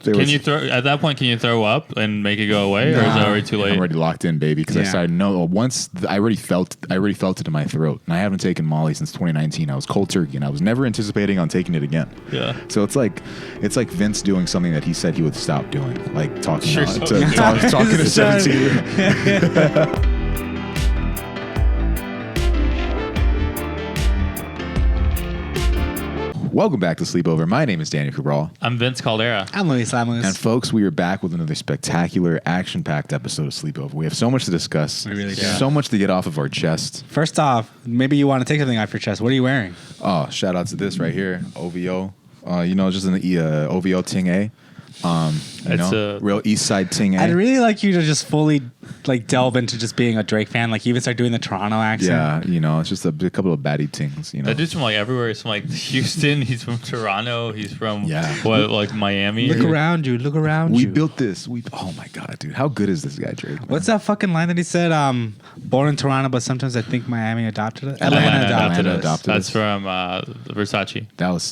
Can you throw at that point? Can you throw up and make it go away, or is it already too late? I'm already locked in, baby. Because I started I already felt it in my throat, and I haven't taken Molly since 2019. I was cold turkey, and I was never anticipating on taking it again. Yeah. So it's like Vince doing something that he said he would stop doing, like talking Sure, talking to 17. Welcome back to Sleepover. My name is Daniel Cabral. I'm Vince Caldera. I'm Luis Lamos. And folks, we are back with another spectacular, action-packed episode of Sleepover. We have so much to discuss. We really do. So much to get off of our chest. First off, maybe you want to take something off your chest. What are you wearing? Oh, shout out to this right here, OVO. Just an OVO Ting A. It's a real East Side Ting A. I'd really like you to just fully delve into just being a Drake fan. Like, even start doing the Toronto accent. Yeah, it's just a couple of baddie tings. That dude's from everywhere. He's from Houston. He's from Toronto. He's from Miami. Look around you. We built this. Oh my god, dude, how good is this guy, Drake? Man? What's that fucking line that he said? Born in Toronto, but sometimes I think Miami adopted it. Atlanta adopted us. That's from Versace.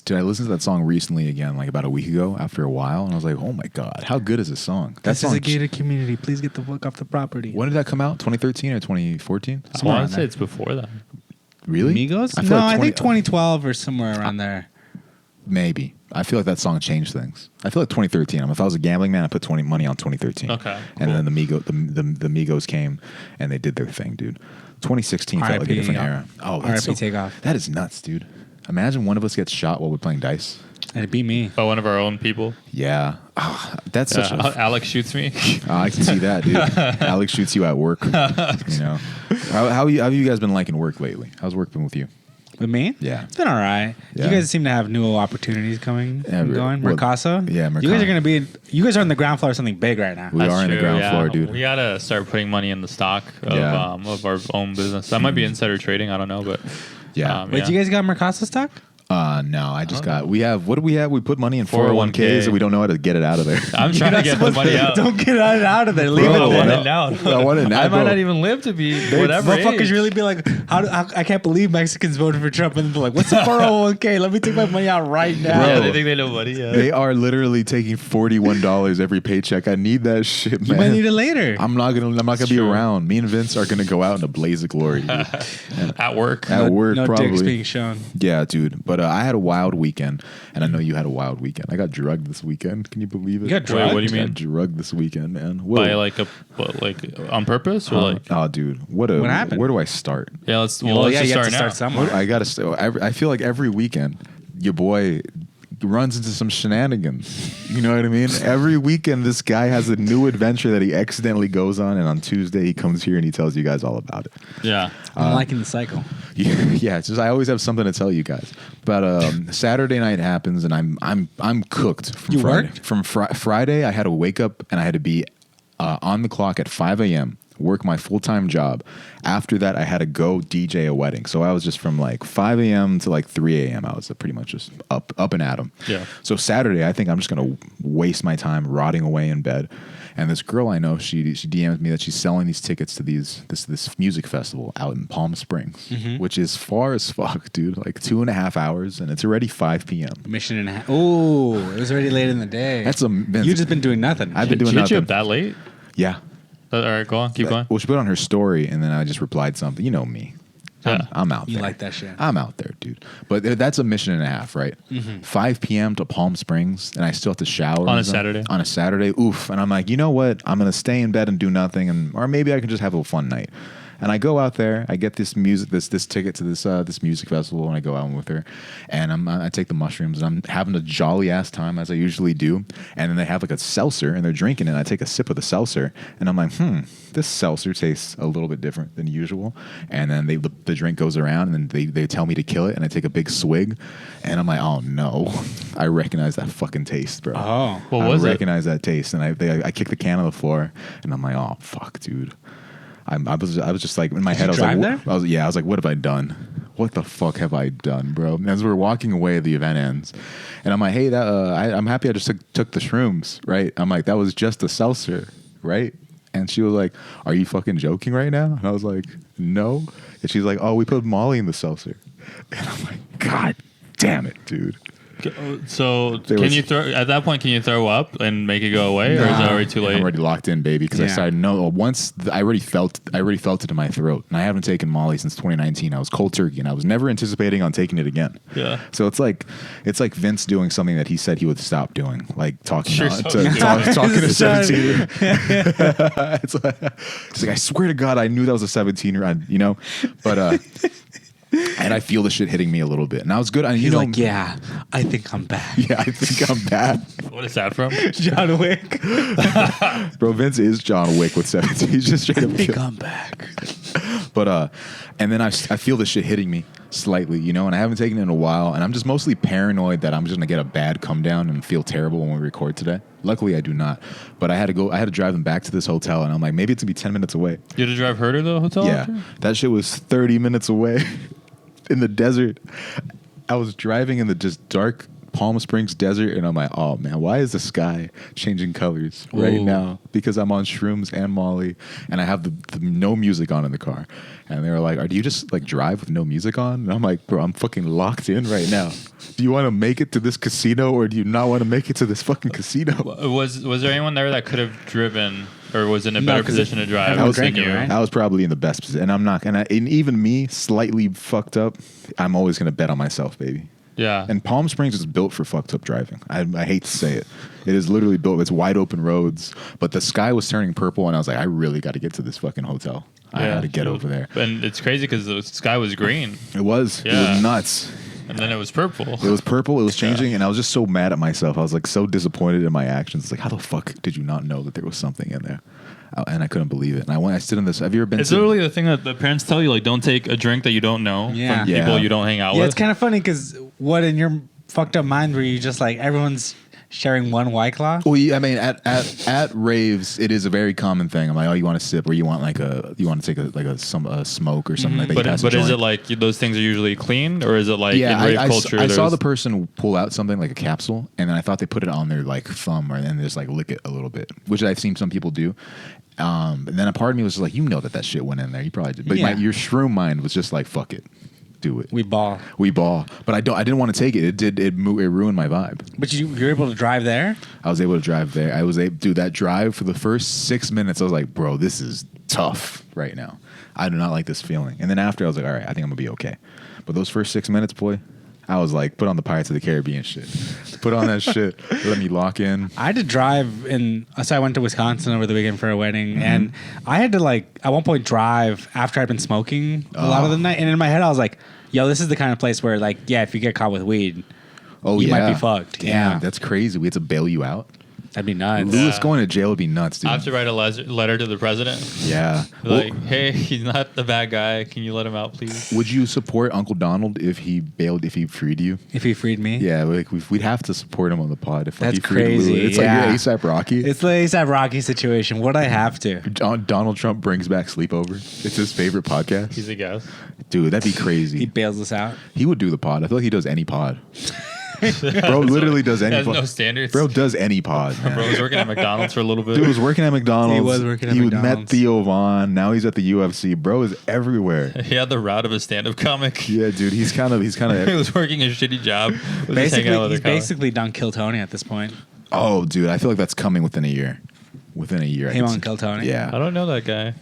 Dude, I listened to that song recently again, about a week ago after a while, and I was like, oh my god, how good is this song? This is a gated community. Please get the fuck off the property. When did that come out? 2013 or 2014? I want to say it's before that. Really? Migos? I think 2012 or somewhere around there. Maybe. I feel like that song changed things. I feel like 2013. If I was a gambling man, I'd put money on 2013. Okay. And then the Migos came and they did their thing, dude. 2016 felt like a different era. Oh, that's RIP Takeoff. That is nuts, dude. Imagine one of us gets shot while we're playing dice. And it'd be me. By one of our own people. Yeah. That's such a... Alex shoots me. I can see that, dude. Alex shoots you at work. How have you guys been liking work lately? How's work been with you? With me? Yeah. It's been all right. Yeah. You guys seem to have new opportunities coming and going. Mercasa? Yeah, Mercasa. You guys are going to be... You guys are on the ground floor of something big right now. We are in the ground floor, dude. We got to start putting money in the stock of our own business. That might be insider trading. I don't know, but... Yeah. Wait, you guys got Mercasa stock? No, I just got... What do we have? We put money in 401ks and we don't know how to get it out of there. I'm trying to get the money out. Don't get it out of there. Leave it I want there. it now. I want it now. I might not even live to be whatever Motherfuckers age. really be like, I can't believe Mexicans voted for Trump. And they're like, what's a 401k? Let me take my money out right now. Yeah, they think they know money. Yeah. They are literally taking $41 every paycheck. I need that shit, man. You might need it later. I'm not gonna be around. Me and Vince are gonna go out in a blaze of glory. At work. No probably. dicks being shown. Yeah, dude. But I had a wild weekend, and I know you had a wild weekend. I got drugged this weekend. Can you believe it? You got drugged? What do you mean? I got drugged this weekend, man. By on purpose or dude, what happened? Where do I start? Yeah, let's you have just to start somewhere. I gotta start. I feel like every weekend, your boy runs into some shenanigans. You know what I mean? Every weekend, this guy has a new adventure that he accidentally goes on, and on Tuesday he comes here and he tells you guys all about it. Yeah, I'm liking the cycle. Yeah, it's just I always have something to tell you guys. But Saturday night happens, and I'm cooked. You worked? From Friday. I had to wake up and I had to be on the clock at 5 a.m. work my full-time job. After that, I had to go DJ a wedding. So I was just from 5 a.m. to 3 a.m. I was pretty much just up and at 'em. Yeah. So Saturday, I think I'm just going to waste my time rotting away in bed. And this girl I know, she DMs me that she's selling these tickets to this music festival out in Palm Springs, which is far as fuck, dude. 2.5 hours, and it's already 5 p.m. Mission and a half. Oh, it was already late in the day. You've just been doing nothing. I've been doing nothing. nothing. You up that late? Yeah. All right, go on. Keep going. Well, she put on her story, and then I just replied something. You know me. I'm out there. You like that shit. I'm out there, dude. But that's a mission and a half, right? 5 p.m. to Palm Springs, and I still have to shower. On a Saturday? On a Saturday. Oof. And I'm like, you know what? I'm going to stay in bed and do nothing, or maybe I can just have a fun night. And I go out there, I get this ticket to this music festival, and I go out with her, and I take the mushrooms, and I'm having a jolly ass time as I usually do. And then they have a seltzer, and they're drinking it. And I take a sip of the seltzer, and I'm like, this seltzer tastes a little bit different than usual. And then the drink goes around, and then they tell me to kill it, and I take a big swig, and I'm like, oh no, I recognize that fucking taste, bro. Oh, what was it? I recognize that taste, and I kick the can on the floor, and I'm like, oh fuck, dude. I was just in my head. I was like, what have I done? What the fuck have I done, bro? And as we're walking away, the event ends, and I'm like, hey, I'm happy I just took the shrooms, right? I'm like, that was just a seltzer, right? And she was like, are you fucking joking right now? And I was like, no. And she's like, oh, we put Molly in the seltzer. And I'm like, God damn it, dude. So There can was- you throw at that point? Can you throw up and make it go away, or is it Nah. already too late? I'm already locked in, baby, because I Yeah. started. No, once I already felt it in my throat, and I haven't taken Molly since 2019. I was cold turkey, and I was never anticipating on taking it again. Yeah. So it's like Vince doing something that he said he would stop doing, like talking Sure, to, so talking to Son. 17. It's like I swear to God, I knew that was a 17-year-old, but. And I feel the shit hitting me a little bit, and I was good. He's like, yeah, I think I'm back. yeah, I think I'm bad, What is that from? John Wick. bro. Vince is John Wick with 17. He's just straight up. I think I'm back. But and then I feel the shit hitting me slightly, and I haven't taken it in a while, and I'm just mostly paranoid that I'm just gonna get a bad come down and feel terrible when we record today. Luckily, I do not. But I had to drive them back to this hotel, and I'm like, maybe it's gonna be 10 minutes away. You had to drive her to the hotel? Yeah, after? that shit was 30 minutes away in the desert. I was driving in the just dark Palm Springs desert, and I'm like, oh man, why is the sky changing colors right Ooh. now? Because I'm on shrooms and Molly, and I have the no music on in the car. And they were like, do you just like drive with no music on? And I'm like, bro, I'm fucking locked in right now. Do you want to make it to this casino, or do you not want to make it to this fucking casino? Was there anyone there that could have driven, or was in a No, better 'cause position to drive? everyone I was drank than it, you? right? I was probably in the best position, and I'm not. And even me, slightly fucked up, I'm always gonna bet on myself, baby. Yeah. And Palm Springs is built for fucked up driving. I hate to say it. It is literally built. It's wide open roads, but the sky was turning purple, and I was like, I really got to get to this fucking hotel. I had to get over there. And it's crazy because the sky was green, It was. It Yeah. was nuts. and then it was purple. It was purple. It was changing, and I was just so mad at myself. I was like so disappointed in my actions. It's like, how the fuck did you not know that there was something in there? And I couldn't believe it. And I stood in this. Have you ever been? It's to, literally the thing that the parents tell you, like, don't take a drink that you don't know Yeah. from people Yeah. you don't hang out Yeah, with. it's kind of funny because what in your fucked up mind were you just like everyone's sharing one White Claw? Well, yeah, I mean, at raves, it is a very common thing. I'm like, oh, you want to sip, or you want you want to take a smoke or something like that. You pass a But is joint. it like those things are usually clean, or is it like in rave culture? I saw there's- the person pull out something like a capsule, and then I thought they put it on their like thumb, and then just like lick it a little bit, which I've seen some people do. And then a part of me was just like, that shit went in there. You probably did, but Yeah. your shroom mind was just like, fuck it, do it. We ball. We ball, but I didn't want to take it. It ruined my vibe. But you're able to drive there? I was able to drive there. I was able to do that drive for the first 6 minutes. I was like, bro, this is tough right now. I do not like this feeling. And then after, I was like, all right, I think I'm gonna be okay. But those first 6 minutes, boy, I was like, put on the Pirates of the Caribbean shit. Put on that shit. Let me lock in. I had to drive so I went to Wisconsin over the weekend for a wedding, and I had to like at one point drive after I'd been smoking a lot of the night, and in my head I was like, yo, this is the kind of place where like, yeah, if you get caught with weed, Oh, you yeah. might be fucked. Damn, Yeah. that's crazy. We had to bail you out. That'd be nuts. Lewis going to jail would be nuts, dude. I have to write a letter to the president. Yeah. Like, hey, he's not the bad guy. Can you let him out, please? Would you support Uncle Donald if he freed you? If he freed me, Yeah, like we'd have to support him on the pod if That's he freed crazy, Lewis. It's yeah. like your ASAP Rocky. it's the ASAP Rocky situation. Would I have to? Donald Trump brings back Sleepover. It's his favorite podcast. He's a guest. Dude, that'd be He crazy. bails us out. He would do the pod. I feel like he does any pod. Bro literally does any Has pod. no standards. Bro does any pod, man. Bro was working at McDonald's for a little bit. Dude was working at McDonald's. He was working at He met McDonald's. Theo Vaughn. Now he's at the UFC. Bro is everywhere. He had the route of a stand-up comic. Yeah, dude. He's kind of. He was working a shitty job. Was just hanging Basically, out with he's other comics. basically done Kill Tony at this point. Oh, dude. I feel like that's coming within a year. Within a year. I Him can on see- Kill Tony? Yeah. I don't know that guy.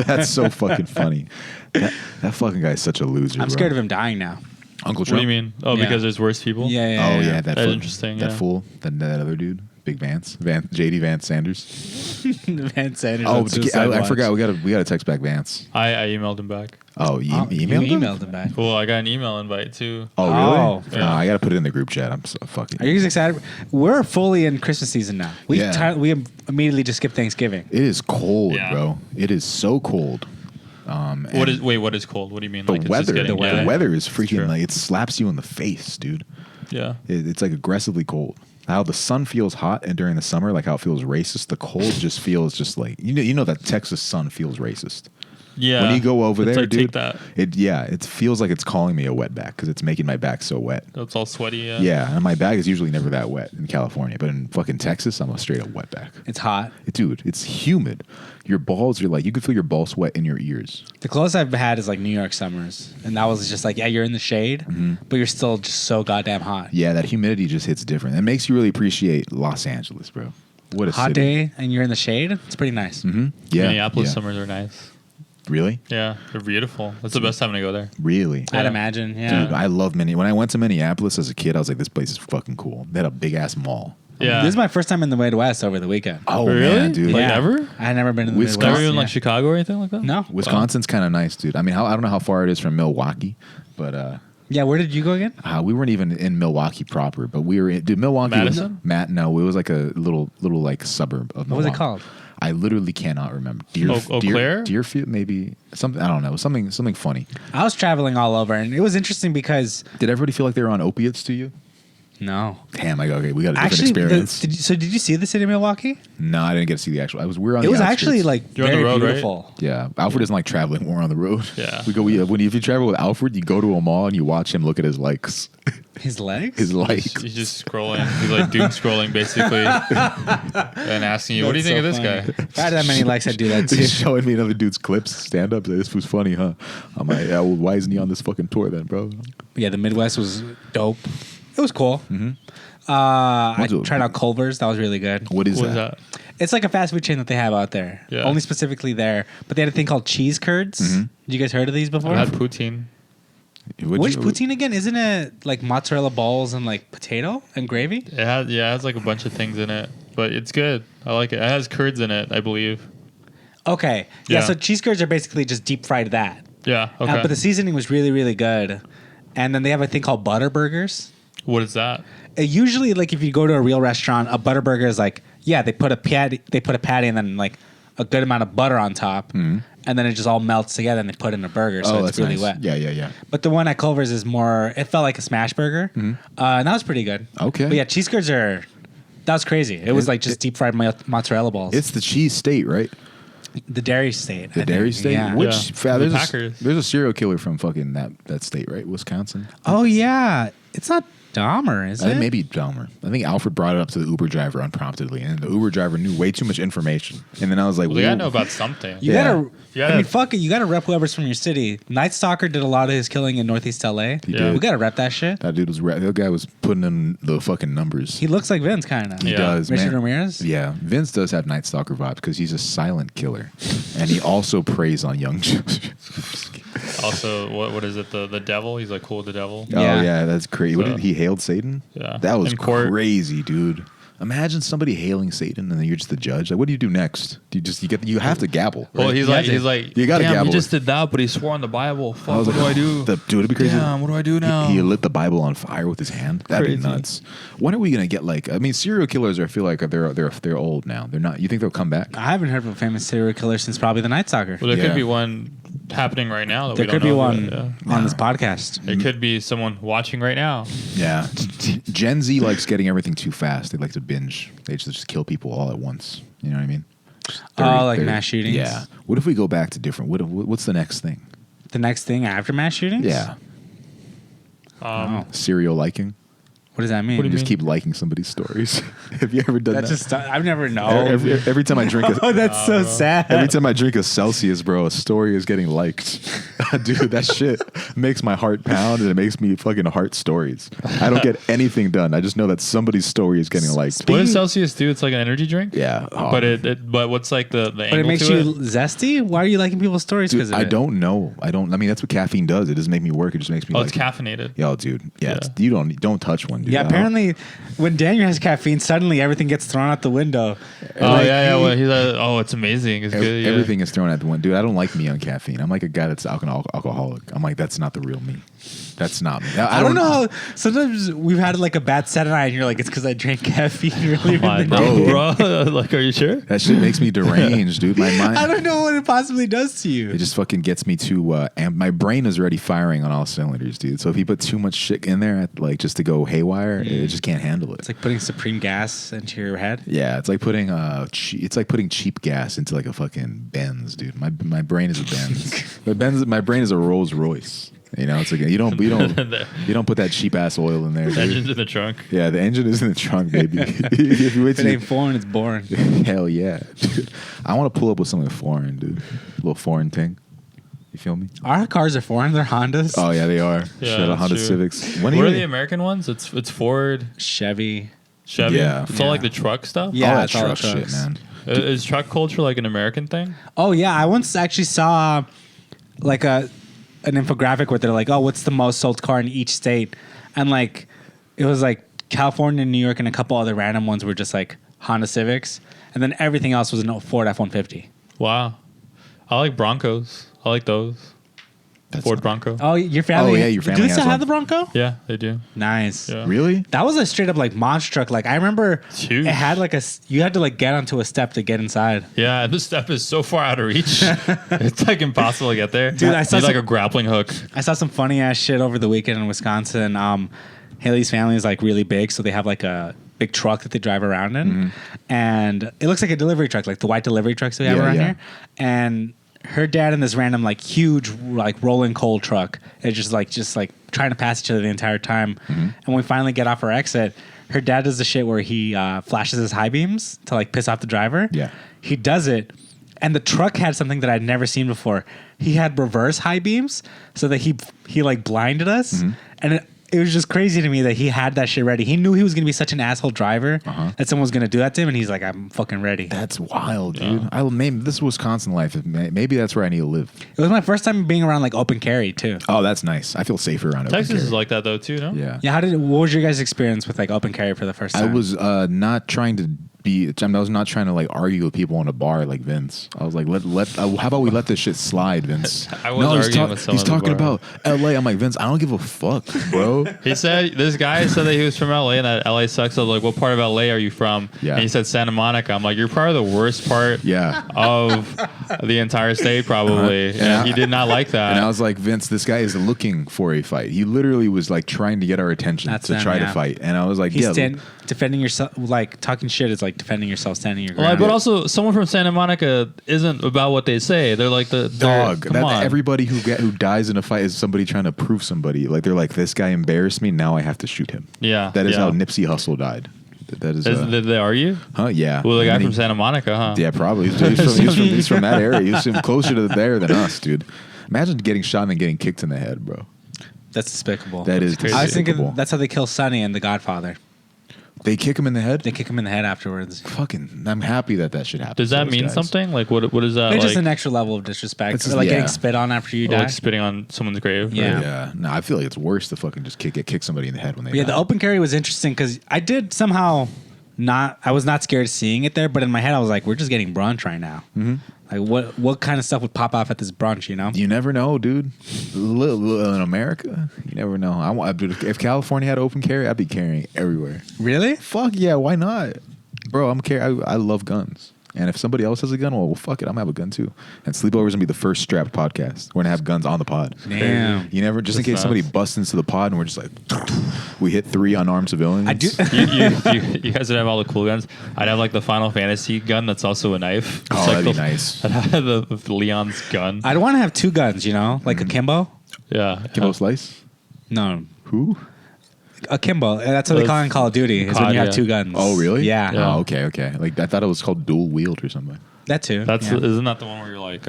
That's so fucking funny. That fucking guy's such a loser. I'm scared of him dying now. Uncle What Trump. do you mean? Oh, Yeah. because there's worse people? Yeah, Oh yeah, that That's fool, interesting, That yeah. fool, that other dude, Big JD Vance Sanders. Van Sanders. Oh, on Suicide I Watch. forgot. We gotta text back Vance. I emailed him back. Oh, you Oh, emailed you him? emailed him back. Well, I got an email invite too. Oh really? Oh. Yeah. I gotta put it in the group chat. I'm so fucking. Are you guys excited? We're fully in Christmas season now. We Yeah. we immediately just skip Thanksgiving. It is cold, Yeah. bro. It is so cold. What is cold? What do you mean? the Like, it's just weather? getting- The weather. The weather is true. freaking like it slaps you in the face, dude. Yeah. It's like aggressively cold. How the sun feels hot and during the summer, like how it feels racist. The cold just feels just like you know that Texas sun feels racist. Yeah. When you go over It's there, like, dude, take that. it feels like it's calling me a wet back because it's making my back so wet. It's all sweaty. Yeah, and my back is usually never that wet in California, but in fucking Texas, I'm a straight up wet back. It's hot. Dude, it's humid. Your balls are like, you can feel your ball sweat in your ears. The closest I've had is like New York summers, and that was just like, yeah, you're in the shade, but you're still just so goddamn hot. Yeah, that humidity just hits different. It makes you really appreciate Los Angeles, bro. What a Hot city. day, and you're in the shade. It's pretty nice. Yeah, Minneapolis yeah. summers are nice. Really? Yeah, they're beautiful. That's the best time to go there. Really? I'd Yeah. imagine. Yeah. Dude, I love Minneapolis. When I went to Minneapolis as a kid, I was like, this place is fucking cool. They had a big ass mall. Yeah. This is my first time in the Midwest over the weekend. Oh, Really? man, dude. Like ever? I had never been in the Wisconsin- Never Midwest. even yeah. like Chicago or anything like that? No. Wisconsin's kind of nice, dude. I mean, I don't know how far it is from Milwaukee, but Yeah, where did you go again? we weren't even in Milwaukee proper, but we were in. Dude, Milwaukee Madison? was no, it was like a little like suburb of Milwaukee. What was it called? I literally cannot remember. Eau Claire? Deerfield, maybe something. I don't know. Something funny. I was traveling all over, and it was interesting because Did everybody feel like they were on opiates to you? no. Damn, okay, we got a different Actually, experience. did you see the city of Milwaukee? No, I didn't get to see the actual. We were on. It the was outskirts. actually like You're on the very road, right? beautiful. Yeah, Alfred doesn't like traveling. We're on the road. Yeah. If you travel with Alfred, you go to a mall and you watch him look at his likes. His legs? His likes. He's just scrolling. He's like doom scrolling basically and asking you, what do you think of this guy? If I had that many likes, I'd do that too. He's showing me another dude's clips, stand ups. Like, this was funny, huh? I'm like, yeah, well, why isn't he on this fucking tour then, bro? Yeah, the Midwest was dope. It was cool. I What's it- tried out Culver's. That was really good. What is What is that? that? It's like a fast food chain that they have out there. Yeah. Only specifically there. But they had a thing called cheese curds. You guys heard of these before? I had poutine. Which poutine again? Isn't it like mozzarella balls and like potato and gravy? It has like a bunch of things in it, but it's good. I like it. It has curds in it, I believe. Okay. Yeah, Yeah. so cheese curds are basically just deep fried that. Yeah. Okay. But the seasoning was really, really good. And then they have a thing called butter burgers. What is that? Usually, like if you go to a real restaurant, a butter burger is like, yeah, they put a patty and then like a good amount of butter on top, and then it just all melts together and they put it in a burger, so it's really wet. Yeah. But the one at Culver's is more. It felt like a smash burger, and that was pretty good. Okay. But yeah, cheese curds are. That was crazy. It was like just deep fried mozzarella balls. It's the cheese state, right? the dairy state. The dairy state? Yeah. Which Yeah. there's The a, Packers. there's a serial killer from fucking that state, right? Wisconsin. Oh yeah, it's not Dahmer, is I it? think maybe Dahmer. I think Alfred brought it up to the Uber driver unpromptedly, and the Uber driver knew way too much information. And then I was like, Well, they gotta "Whoa." know about something. You Yeah. gotta. You I gotta- mean, fuck it. You gotta rep whoever's from your city. Night Stalker did a lot of his killing in Northeast LA. He Yeah. did. We gotta rep that shit. That dude was that guy was putting in the fucking numbers. He looks like Vince, kind of. He Yeah. does, Richard man. Ramirez. Yeah, Vince does have Night Stalker vibes because he's a silent killer, and he also preys on young children. Also, what is it? The devil? He's like cool with the devil. Oh Yeah. yeah, that's crazy. What So- did he hailed Satan? Yeah. That was In court. crazy, dude. Imagine somebody hailing Satan and then you're just the judge. Like, what do you do next? Do you have to gavel? Well, right? he's You like, have to- he's like, You gotta damn, gavel. he just did that, but he swore on the Bible. Fuck, I was what like, do I do? Dude, it'd be crazy. Damn, what do I do now? He lit the Bible on fire with his hand. That'd Crazy. be nuts. When are we gonna get like? I mean, serial killers. I feel like they're old now. They're not. You think they'll come back? I haven't heard of a famous serial killer since probably the Night Stalker. Well, there Yeah. could be one happening right now. That There we could don't be know one about, on this podcast. It could be someone watching right now. Yeah. Gen Z likes getting everything too fast. They like to binge. They just kill people all at once. You know what I mean? Just Like 30. mass shootings? Yeah. What if we go back to different? What's the next thing? The next thing after mass shootings? Yeah. Oh. Serial liking. What does that mean? What do You you just mean? keep liking somebody's stories. Have you ever done That's that? just I've never known. Every time I drink a, Oh, that's so sad. every time I drink a Celsius, bro, a story is getting liked. Dude, that shit makes my heart pound and it makes me fucking heart stories. I don't get anything done. I just know that somebody's story is getting liked. What does Celsius do? It's like an energy drink. Yeah. Oh, But what's like the But angle it makes to you zesty? Why are you liking people's stories because dude, of I it? don't know. I mean, that's what caffeine does. It doesn't make me work. It just makes me Oh, like it's caffeinated. Yo, dude. Yeah, Yeah. you don't touch one, dude. Yeah, I don't- apparently when Daniel has caffeine, suddenly everything gets thrown out the window. Oh Like, yeah. Well, he's like, oh, it's amazing. It's good. Yeah. Everything is thrown at the one. Dude, I don't like me on caffeine. I'm like a guy that's alcoholic. I'm like, that's not the real me. That's not me. I don't know how. Sometimes we've had like a bad set night, and you're like, it's because I drank caffeine earlier in the day. Bro. Like, are you sure? That shit makes me deranged, dude. My mind. I don't know what it possibly does to you. It just fucking gets me too. And my brain is already firing on all cylinders, dude. So if you put too much shit in there, like just to go haywire, it just can't handle it. It's like putting supreme gas into your head. Yeah, it's like putting cheap gas into like a fucking Benz, dude. My brain is a Benz. My brain is a Rolls Royce. You know, it's like you don't put that cheap ass oil in there. The engine's in the trunk. Yeah, the engine is in the trunk, baby. If you wait If it ain't foreign, it's boring. Hell yeah, dude. I want to pull up with something foreign, dude. A little foreign thing. You feel me? Our cars are foreign. They're Hondas. Oh yeah, they are. Yeah, Shout out Honda true. Civics. What are the American ones? It's Ford, Chevy. Chevy. Yeah. It's all like the truck stuff. Yeah, all that it's all truck shit, trucks. man. Is truck culture like an American thing? Oh yeah, I once actually saw like an infographic where they're like, oh, what's the most sold car in each state? And like it was like California, New York, and a couple other random ones were just like Honda Civics, and then everything else was a Ford F-150. Wow. I like Broncos. I like those. Ford Bronco. Oh, your family? Oh, yeah, your family Do they has still one. have the Bronco? Yeah, they do. Nice. Yeah. Really? That was a straight up like monster truck. Like I remember, It's huge. it had like you had to like get onto a step to get inside. Yeah, this step is so far out of reach. It's like impossible to get there. Dude, I saw Need like some- a grappling hook. I saw some funny ass shit over the weekend in Wisconsin. Haley's family is like really big, so they have like a big truck that they drive around in, and it looks like a delivery truck, like the white delivery trucks we have Yeah, around yeah. here. And her dad in this random like huge like rolling coal truck is just like trying to pass each other the entire time. And when we finally get off our exit, her dad does the shit where he flashes his high beams to like piss off the driver. Yeah. He does it, and the truck had something that I'd never seen before. He had reverse high beams so that he like blinded us, and it was just crazy to me that he had that shit ready. He knew he was gonna be such an asshole driver that someone was gonna do that to him, and he's like, "I'm fucking ready." That's wild, dude. This is Wisconsin life. Maybe that's where I need to live. It was my first time being around like open carry too. Oh, that's nice. I feel safer around open Texas carry. is like that though too, no? Yeah. Yeah, what was your guys' experience with like open carry for the first I time? was not trying to I was not trying to like argue with people in a bar like Vince. I was like, how about we let this shit slide, Vince? I was arguing with someone he's at the talking bar. about L.A. I'm like, Vince, I don't give a fuck, bro. This guy said that he was from LA and that LA sucks. I was like, what part of LA are you from? Yeah. And he said Santa Monica. I'm like, you're probably the worst part Yeah. of the entire state, probably. Yeah. And he did not like that. And I was like, Vince, this guy is looking for a fight. He literally was like trying to get our attention That's to him, try to yeah. fight. And I was like, He's yeah. defending yourself, like talking shit is like defending yourself, standing your Well, ground. but also, someone from Santa Monica isn't about what they say. They're like Dog. Come on. Everybody who dies in a fight is somebody trying to prove somebody. Like they're like, this guy embarrassed me. Now I have to shoot him. Yeah, That is yeah. how Nipsey Hussle died. That is. Did they argue? Huh? Yeah. Well, the guy And from he- Santa Monica, huh? Yeah, probably. He's from that area. He's closer to there than us, dude. Imagine getting shot and then getting kicked in the head, bro. That's despicable. That is crazy. I was despicable. thinking that's how they kill Sonny in The Godfather. They kick him in the head? They kick him in the head afterwards. Fucking, I'm happy that shit happened. Does that mean something? Like, what is that? It's Like, just an extra level of disrespect. It's Or just- like yeah. getting spit on after you or die. like spitting on someone's grave? Yeah. Or- Yeah. No, I feel like it's worse to fucking just kick somebody in the head when they But yeah, die. the open carry was interesting because I did somehow I was not scared of seeing it there, but in my head I was like, we're just getting brunch right now. Mm-hmm. Like what kind of stuff would pop off at this brunch, you know? You never know, dude. In America, you never know. Dude, if California had open carry, I'd be carrying everywhere. Really? Fuck yeah, why not? Bro, I love guns. And if somebody else has a gun, well, fuck it. I'm gonna have a gun too. And Sleepover's gonna be the first strapped podcast. We're gonna have guns on the pod. Damn. You never, just in That's case nice. somebody busts into the pod and we're just like, we hit 3 unarmed civilians. I do. you guys would have all the cool guns. I'd have like the Final Fantasy gun that's also a knife. It's Oh, like that'd be the- nice. I'd have the Leon's gun. I'd want to have 2 guns, you know? Like a Kimbo? Yeah. Kimbo Slice? No. Who? A Kimbo. That's what they call it in Call of Duty, is when COD, you have yeah. 2 guns. Oh, really? Yeah. Yeah. Oh, okay. Like, I thought it was called dual wield or something. That too. That's yeah. isn't that the one where you're like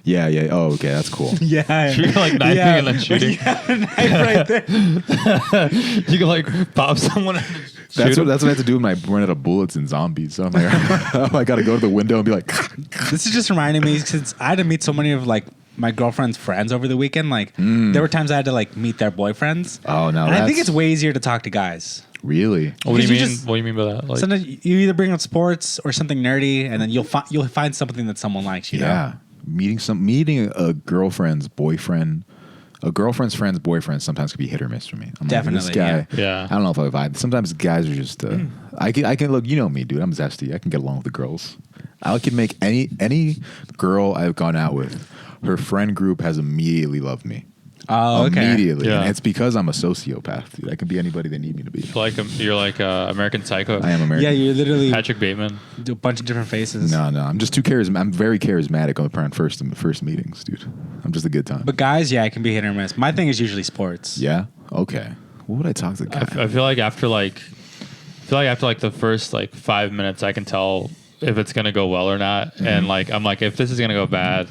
Yeah. Oh, okay. That's cool. Yeah. you're like knifing Yeah. and then shooting. Knife right there. You can like pop someone. And That's shoot what 'em. I have to do when I run out of bullets and zombies. So I'm like, I got to go to the window and be like, This is just reminding me, since I had to meet so many of like my girlfriend's friends over the weekend. Like there were times I had to like meet their boyfriends. oh, no. And I think that's- it's way easier to talk to guys. Really? What do you Because you mean? just- What do you mean by that? Like, Sometimes you either bring up sports or something nerdy, and then you'll find something that someone likes. You know? Yeah. Meeting a girlfriend's boyfriend A girlfriend's friend's boyfriend sometimes could be hit or miss for me. I'm Definitely, like, this guy, yeah. I don't know if I vibe. Sometimes guys are just. I can look. You know me, dude. I'm zesty. I can get along with the girls. I can make any girl I've gone out with. Her friend group has immediately loved me. Oh, okay. Immediately. Yeah. And it's because I'm a sociopath, dude. I can be anybody they need me to be. You're like American Psycho. I am American. Yeah, you're literally Patrick Bateman. do a bunch of different faces. No, I'm just too charismatic. I'm very charismatic on first meetings, dude. I'm just a good time. But guys, yeah, it can be hit or miss. My thing is usually sports. Yeah. Okay. What would I talk to the guy? I feel like after the first 5 minutes, I can tell if it's gonna go well or not. Mm-hmm. And I'm like, if this is gonna go bad,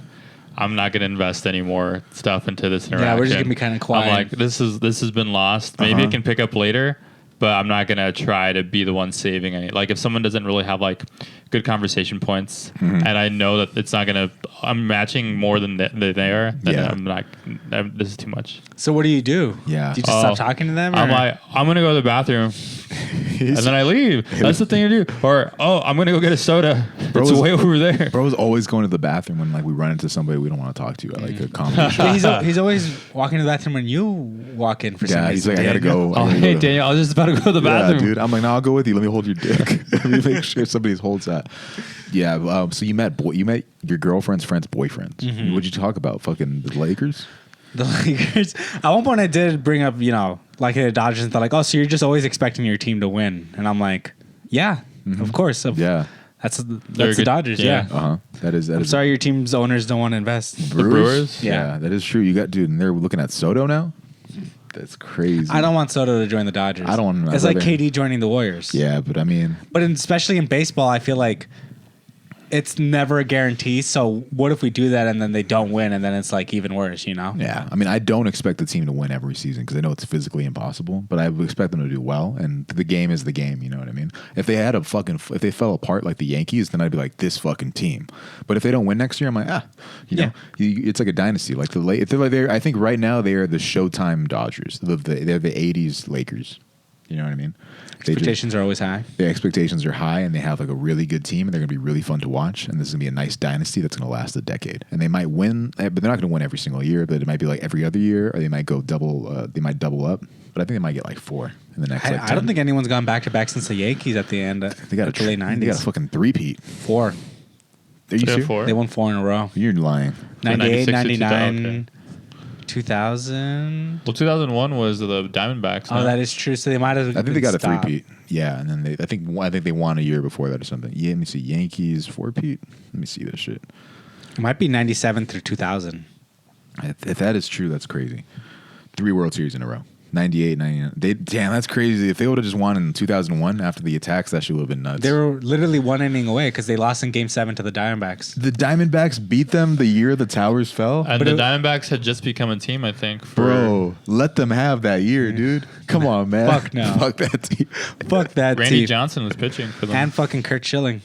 I'm not gonna invest any more stuff into this interaction. Yeah, we're just gonna be kind of quiet. I'm like, this has been lost. Maybe it can pick up later, but I'm not gonna try to be the one saving any. Like if someone doesn't really have good conversation points, and I know that it's not gonna, I'm matching more than they are. Then Yeah. I'm not. This is too much. So what do you do? Yeah. Do you just stop talking to them? I'm or- like, I'm gonna go to the bathroom. And then I leave. That's the thing to do. Or, I'm going to go get a soda. It's way over there. Bro's always going to the bathroom when we run into somebody we don't want to talk to at a comedy show. But he's always walking to the bathroom when you walk in for some Yeah, reason. he's like, I gotta go. Oh, hey, Daniel, I was just about to go to the bathroom. Yeah, dude. I'm like, no, I'll go with you. Let me hold your dick. Let me make sure somebody holds that. Yeah. So you met your girlfriend's friend's boyfriend. Mm-hmm. What'd you talk about? Fucking the Lakers? The Lakers. At one point, I did bring up, the Dodgers, and they're like, "Oh, so you're just always expecting your team to win?" And I'm like, "Yeah, of course. Yeah. That's They're the good- Dodgers. yeah. Yeah. That is. I'm sorry, your team's owners don't want to invest. Brewers? Yeah. Yeah, that is true. You got, dude, and they're looking at Soto now? That's crazy. I don't want Soto to join the Dodgers. I don't want- It's like I'd rather- KD joining the Warriors. Yeah, but I mean, But especially in baseball, I feel like it's never a guarantee. So what if we do that and then they don't win and then it's even worse, yeah. I mean, I don't expect the team to win every season because I know it's physically impossible, but I would expect them to do well. And the game is the game, you know what I mean? If they had if they fell apart like the Yankees, then I'd be like, this fucking team. But if they don't win next year, I'm like, it's like a dynasty. Like I think right now they are the Showtime Dodgers. They're the 80s Lakers. You know what I mean? Expectations are always high. Their expectations are high, and they have a really good team, and they're going to be really fun to watch. And this is going to be a nice dynasty that's going to last a decade. And they might win, but they're not going to win every single year. But it might be every other year, or they might go double. They might double up. But I think they might get 4 in the next. I don't think anyone's gone back to back since the Yankees at the end. they got the late 90s. They got a fucking 3-peat. 4. Are you serious? 4. They won 4 in a row. You're lying. 98, 96 to 99, 2000. Well, 2001 was the Diamondbacks. Oh, that is true. So they might have. I think they got a 3-peat. Yeah, and then I think they won a year before that or something. Yeah, let me see. Yankees 4-peat. Let me see this shit. It might be 97 through 2000. If that is true, that's crazy. 3 World Series in a row. 98, 99. Damn, that's crazy. If they would have just won in 2001 after the attacks, that shit would have been nuts. They were literally 1 inning away because they lost in Game 7 to the Diamondbacks. The Diamondbacks beat them the year the towers fell. And the Diamondbacks had just become a team, I think. Bro, let them have that year, dude. Come on, man. Fuck no. Fuck that team. Fuck that Randy team. Johnson was pitching for them And fucking Kurt Schilling.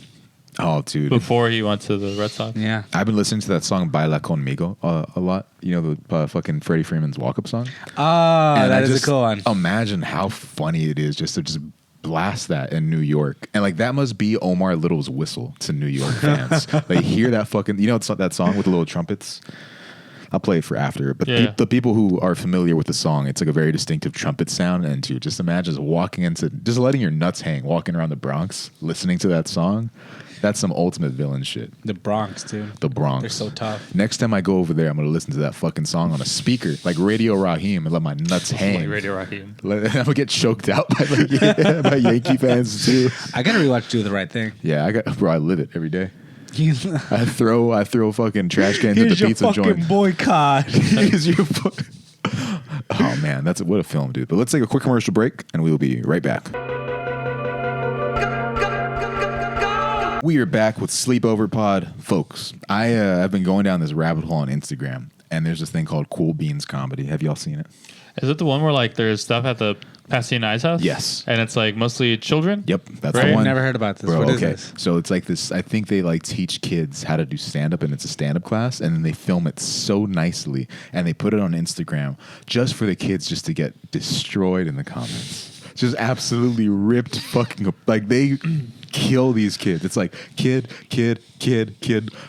Oh, dude. before he went to the Red Sox. Yeah. I've been listening to that song Baila Conmigo a lot. You know, the fucking Freddie Freeman's walk-up song? Oh, And that I is just a cool one. Imagine how funny it is just to blast that in New York. And that must be Omar Little's whistle to New York fans. They hear that fucking, it's that song with the little trumpets. I'll play it for after. But Yeah. the people who are familiar with the song, it's a very distinctive trumpet sound. And to just imagine just letting your nuts hang, walking around the Bronx, listening to that song. That's some ultimate villain shit. The Bronx, dude. The Bronx. They're so tough. Next time I go over there, I'm going to listen to that fucking song on a speaker, like Radio Raheem, and let my nuts hang. Like Radio Rocky. I'm going to get choked out by, by Yankee fans, too. I gotta rewatch Do the Right Thing. Yeah, I live it every day. I throw fucking trash cans at the pizza joint. boycott. Here's your Oh, man, what a film, dude. But let's take a quick commercial break, and we will be right back. We are back with Sleepover Pod. Folks, I've been going down this rabbit hole on Instagram, and there's this thing called Cool Beans Comedy. Have y'all seen it? Is it the one where there's stuff at the Pasadena Ice House? Yes. And it's mostly children? Yep, that's Right? the one. I've never heard about this. Bro, What is okay. this? So it's like this. I think they teach kids how to do stand up, and it's a stand up class, and then they film it so nicely, and they put it on Instagram just for the kids just to get destroyed in the comments. Just absolutely ripped fucking up. They kill these kids. It's like kid,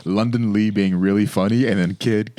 London Lee being really funny, and then kid.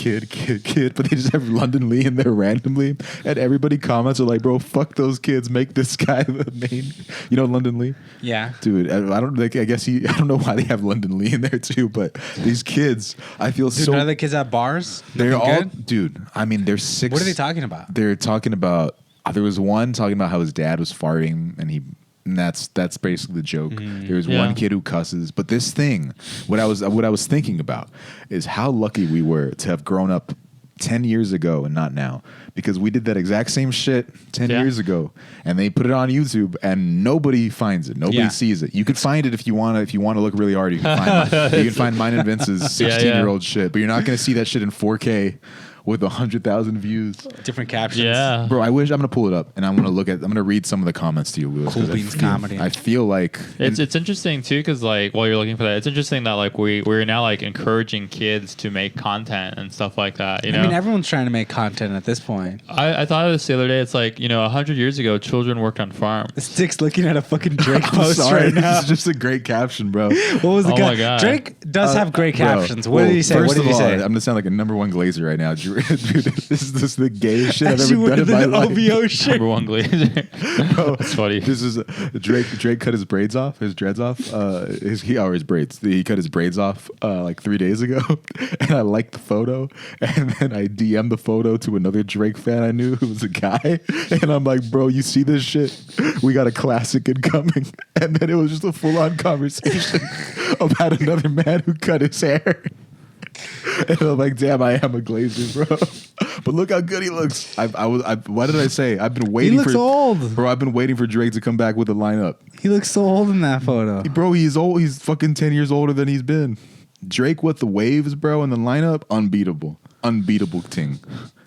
But they just have London Lee in there randomly, and everybody comments are like, "Bro, fuck those kids. Make this guy the main." You know London Lee? Yeah, dude. I don't like. I guess I don't know why they have London Lee in there too, but these kids, I feel dude, so. None of the kids at bars. They're Nothing all, good? dude. I mean, they're 6. What are they talking about? They're talking about. There was one talking about how his dad was farting, and that's basically the joke. There was one kid who cusses, but this thing, what I was thinking about is how lucky we were to have grown up 10 years ago and not now, because we did that exact same shit 10 years ago, and they put it on YouTube, and nobody finds it. Nobody sees it. You could find it if you want to look really hard. You can find mine. You can find mine and Vince's 16-year-old shit, but you're not going to see that shit in 4K. With 100,000 views, different captions. Yeah, bro. I'm gonna pull it up and I'm gonna read some of the comments to you, Lewis. Cool Beans comedy. I feel like it's interesting too, because like while you're looking for that, it's interesting that like we're now like encouraging kids to make content and stuff like that. You know, I mean, everyone's trying to make content at this point. I thought of this the other day. It's like 100 years ago, children worked on farms. This dick's looking at a fucking Drake post sorry, right now. This is just a great caption, bro. What was the my God. Drake does have great captions. Bro, What did he say? First What did he of all, say? I'm gonna sound like a number one glazer right now. Dude, this is the gayest shit I've Actually, ever done in my life. OVO shit. Number one glazer. Bro, That's funny. This is Drake cut his braids off, his dreads off. His braids. He cut his braids off like 3 days ago, and I liked the photo, and then I DM'd the photo to another Drake fan I knew who was a guy, and I'm like, bro, you see this shit? We got a classic incoming, and then it was just a full-on conversation about another man who cut his hair. And I'm like, damn, I am a glazer, bro. But look how good he looks. What did I say? I've been waiting. He looks old, bro. I've been waiting for Drake to come back with a lineup. He looks so old in that photo, bro. He's old. He's fucking 10 years older than he's been. Drake with the waves, bro, in the lineup, unbeatable ting.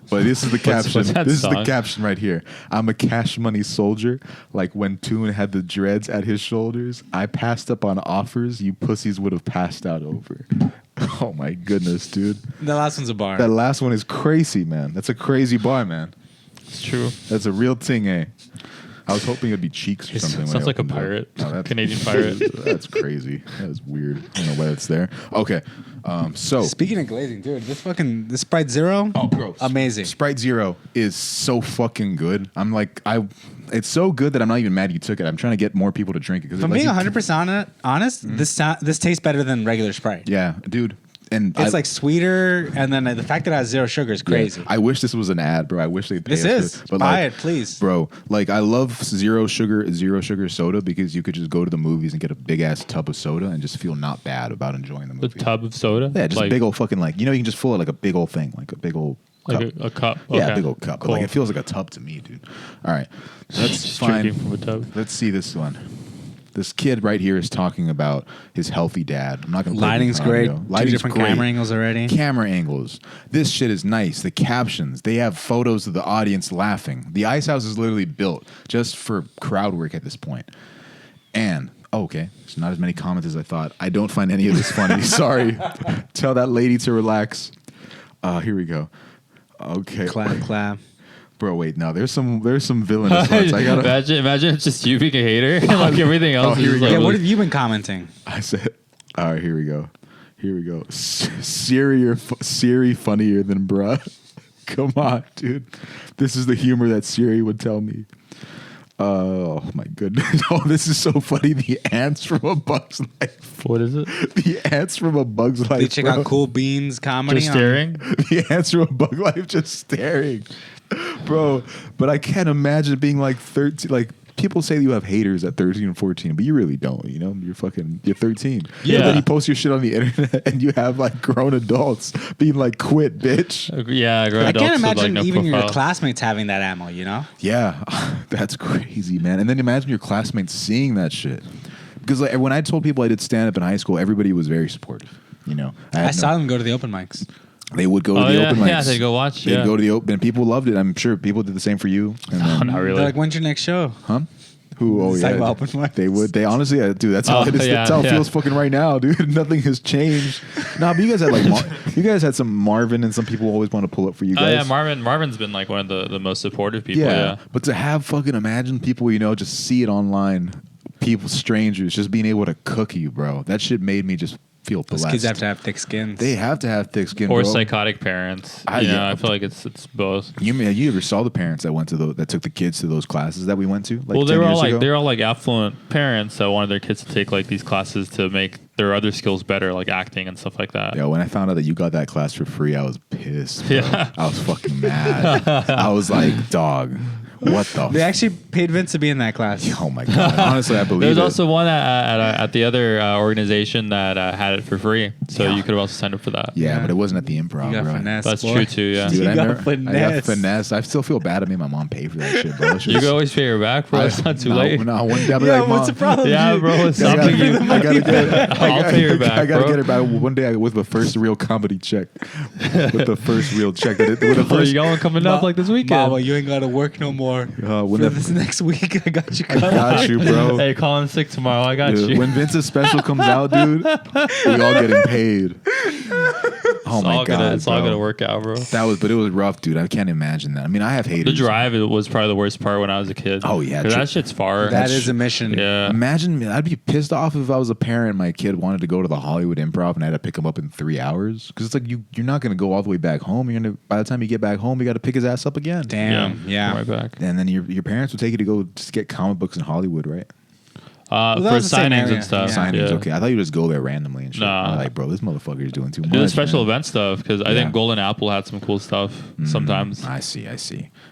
But this is the caption. This is the caption right here. I'm a Cash Money soldier. Like when Toon had the dreads at his shoulders, I passed up on offers you pussies would have passed out over. Oh my goodness, dude. The last one's a bar. That last one is crazy, man. That's a crazy bar, man. It's true. That's a real thing, eh? I was hoping it'd be Cheeks or something. Sounds like a pirate. Canadian pirate. That's crazy. That is weird. I don't know why it's there. Okay. So speaking of glazing, dude, this Sprite Zero. Oh, bro, amazing. Sprite Zero is so fucking good. It's so good that I'm not even mad you took it. I'm trying to get more people to drink it. If I'm being 100% honest, this tastes better than regular Sprite. Yeah, dude. And it's like sweeter, and then the fact that it has zero sugar is crazy. Yeah, I wish this was an ad, bro. I wish they'd pay this us is. But buy it, please, bro. Like I love zero sugar soda because you could just go to the movies and get a big ass tub of soda and just feel not bad about enjoying the movie. The tub of soda? Yeah, just big old fucking you can just fill it like a big old thing, like a big old. Like a cup. Okay. Yeah, a big old cup. Cool. But it feels like a tub to me, dude. All right, that's just fine. drinking from a tub. Let's see this one. This kid right here is talking about his healthy dad. I'm not going to play lighting's great. Lighting's Two different great. camera angles already. Camera angles. This shit is nice. The captions. They have photos of the audience laughing. The Ice House is literally built just for crowd work at this point. And okay, it's not as many comments as I thought. I don't find any of this funny. Sorry. Tell that lady to relax. Here we go. Okay. Clap. Bro, wait, no, there's some villainous ones. I gotta imagine it's just you being a hater. Like everything else is like, yeah, what have you been commenting? I said, all right, here we go. Siri funnier than bruh. Come on, dude. This is the humor that Siri would tell me. Oh my goodness. Oh, this is so funny. The ants from A Bug's Life. What is it? The ants from A Bug's Life. Did you check out Cool Beans comedy? Just staring? The ants from A Bug's Life just staring. Bro, but I can't imagine being like 13. Like, people say you have haters at 13 and 14, but you really don't, you know? You're 13. Yeah. And then you post your shit on the internet and you have like grown adults being like, quit, bitch. Yeah, grown I adults can't with, imagine like, no even your profile. classmates having that ammo, you know? Yeah, that's crazy, man. And then imagine your classmates seeing that shit. Because like when I told people I did stand up in high school, everybody was very supportive, you know? I saw them go to the open mics. They would go to the open mics. Yeah, they'd go watch. They'd go to the open, and people loved it. I'm sure people did the same for you. And then, Not really. They're like, when's your next show? huh? Who? Oh It's yeah, like open mics. they would. They honestly, dude. That's how it is. That's how it feels fucking right now, dude. Nothing has changed. Nah, but you guys had like, you guys had some Marvin, and some people always want to pull up for you guys. Oh yeah, Marvin's been like one of the most supportive people. Yeah. But to have fucking imagine people, you know, just see it online, people, strangers, just being able to cook you, bro. That shit made me just feel blessed. Those kids have to have thick skins. They have to have thick skin, Or bro. psychotic parents. I feel like it's both. You ever saw the parents that went to that took the kids to those classes that we went to? Like Well, 10 years ago? they were all like affluent parents that wanted their kids to take like these classes to make their other skills better, like acting and stuff like that. Yo, when I found out that you got that class for free, I was pissed. Bro. Yeah. I was fucking mad. I was like, dog, what the? They actually paid Vince to be in that class. Oh my god! Honestly, I believe There's it. also one at the other organization that had it for free, so you could have also signed up for that. Yeah, Yeah. but it wasn't at the Improv, You got bro. finesse, That's boy. true too. Yeah, Dude, You I got got finesse. I still feel bad. I made my mom pay for that shit, bro. you can always pay her back, bro. It's not too late. No, one day I'll be Yeah, like, what's Mom, the problem? Yeah, dude? bro. It's I something you. gotta get. I'll pay her back, I gotta bro. get it back one day with the first real comedy check. With the first real check. With the Oh, first, you got one coming up like this weekend. Mama, you ain't gotta work no more. when For the- this next week, I got you I covered. got you, bro. Hey, call in sick tomorrow. I got Dude, you. when Vince's special comes out, dude, we all getting paid. Oh It's my all god, it's all bro. gonna work out, bro. But it was rough, dude. I can't imagine that. I mean, I have haters. The drive was probably the worst part when I was a kid. Oh, yeah, 'Cause dri- that shit's far. That is a mission. yeah. Imagine, I'd be pissed off if I was a parent and my kid wanted to go to the Hollywood Improv and I had to pick him up in 3 hours. Because it's like you're not gonna go all the way back home. By the time you get back home, you got to pick his ass up again. Damn. Yeah. Right back. And then your parents would take you to go just get comic books in Hollywood, right? that For was the same signings area. and stuff. Yeah. Signings, Yeah. okay. I thought you just go there randomly and shit. Nah. I'm like, bro, this motherfucker is doing too much. Do the special man. event stuff because I Yeah. think Golden Apple had some cool stuff sometimes. I see.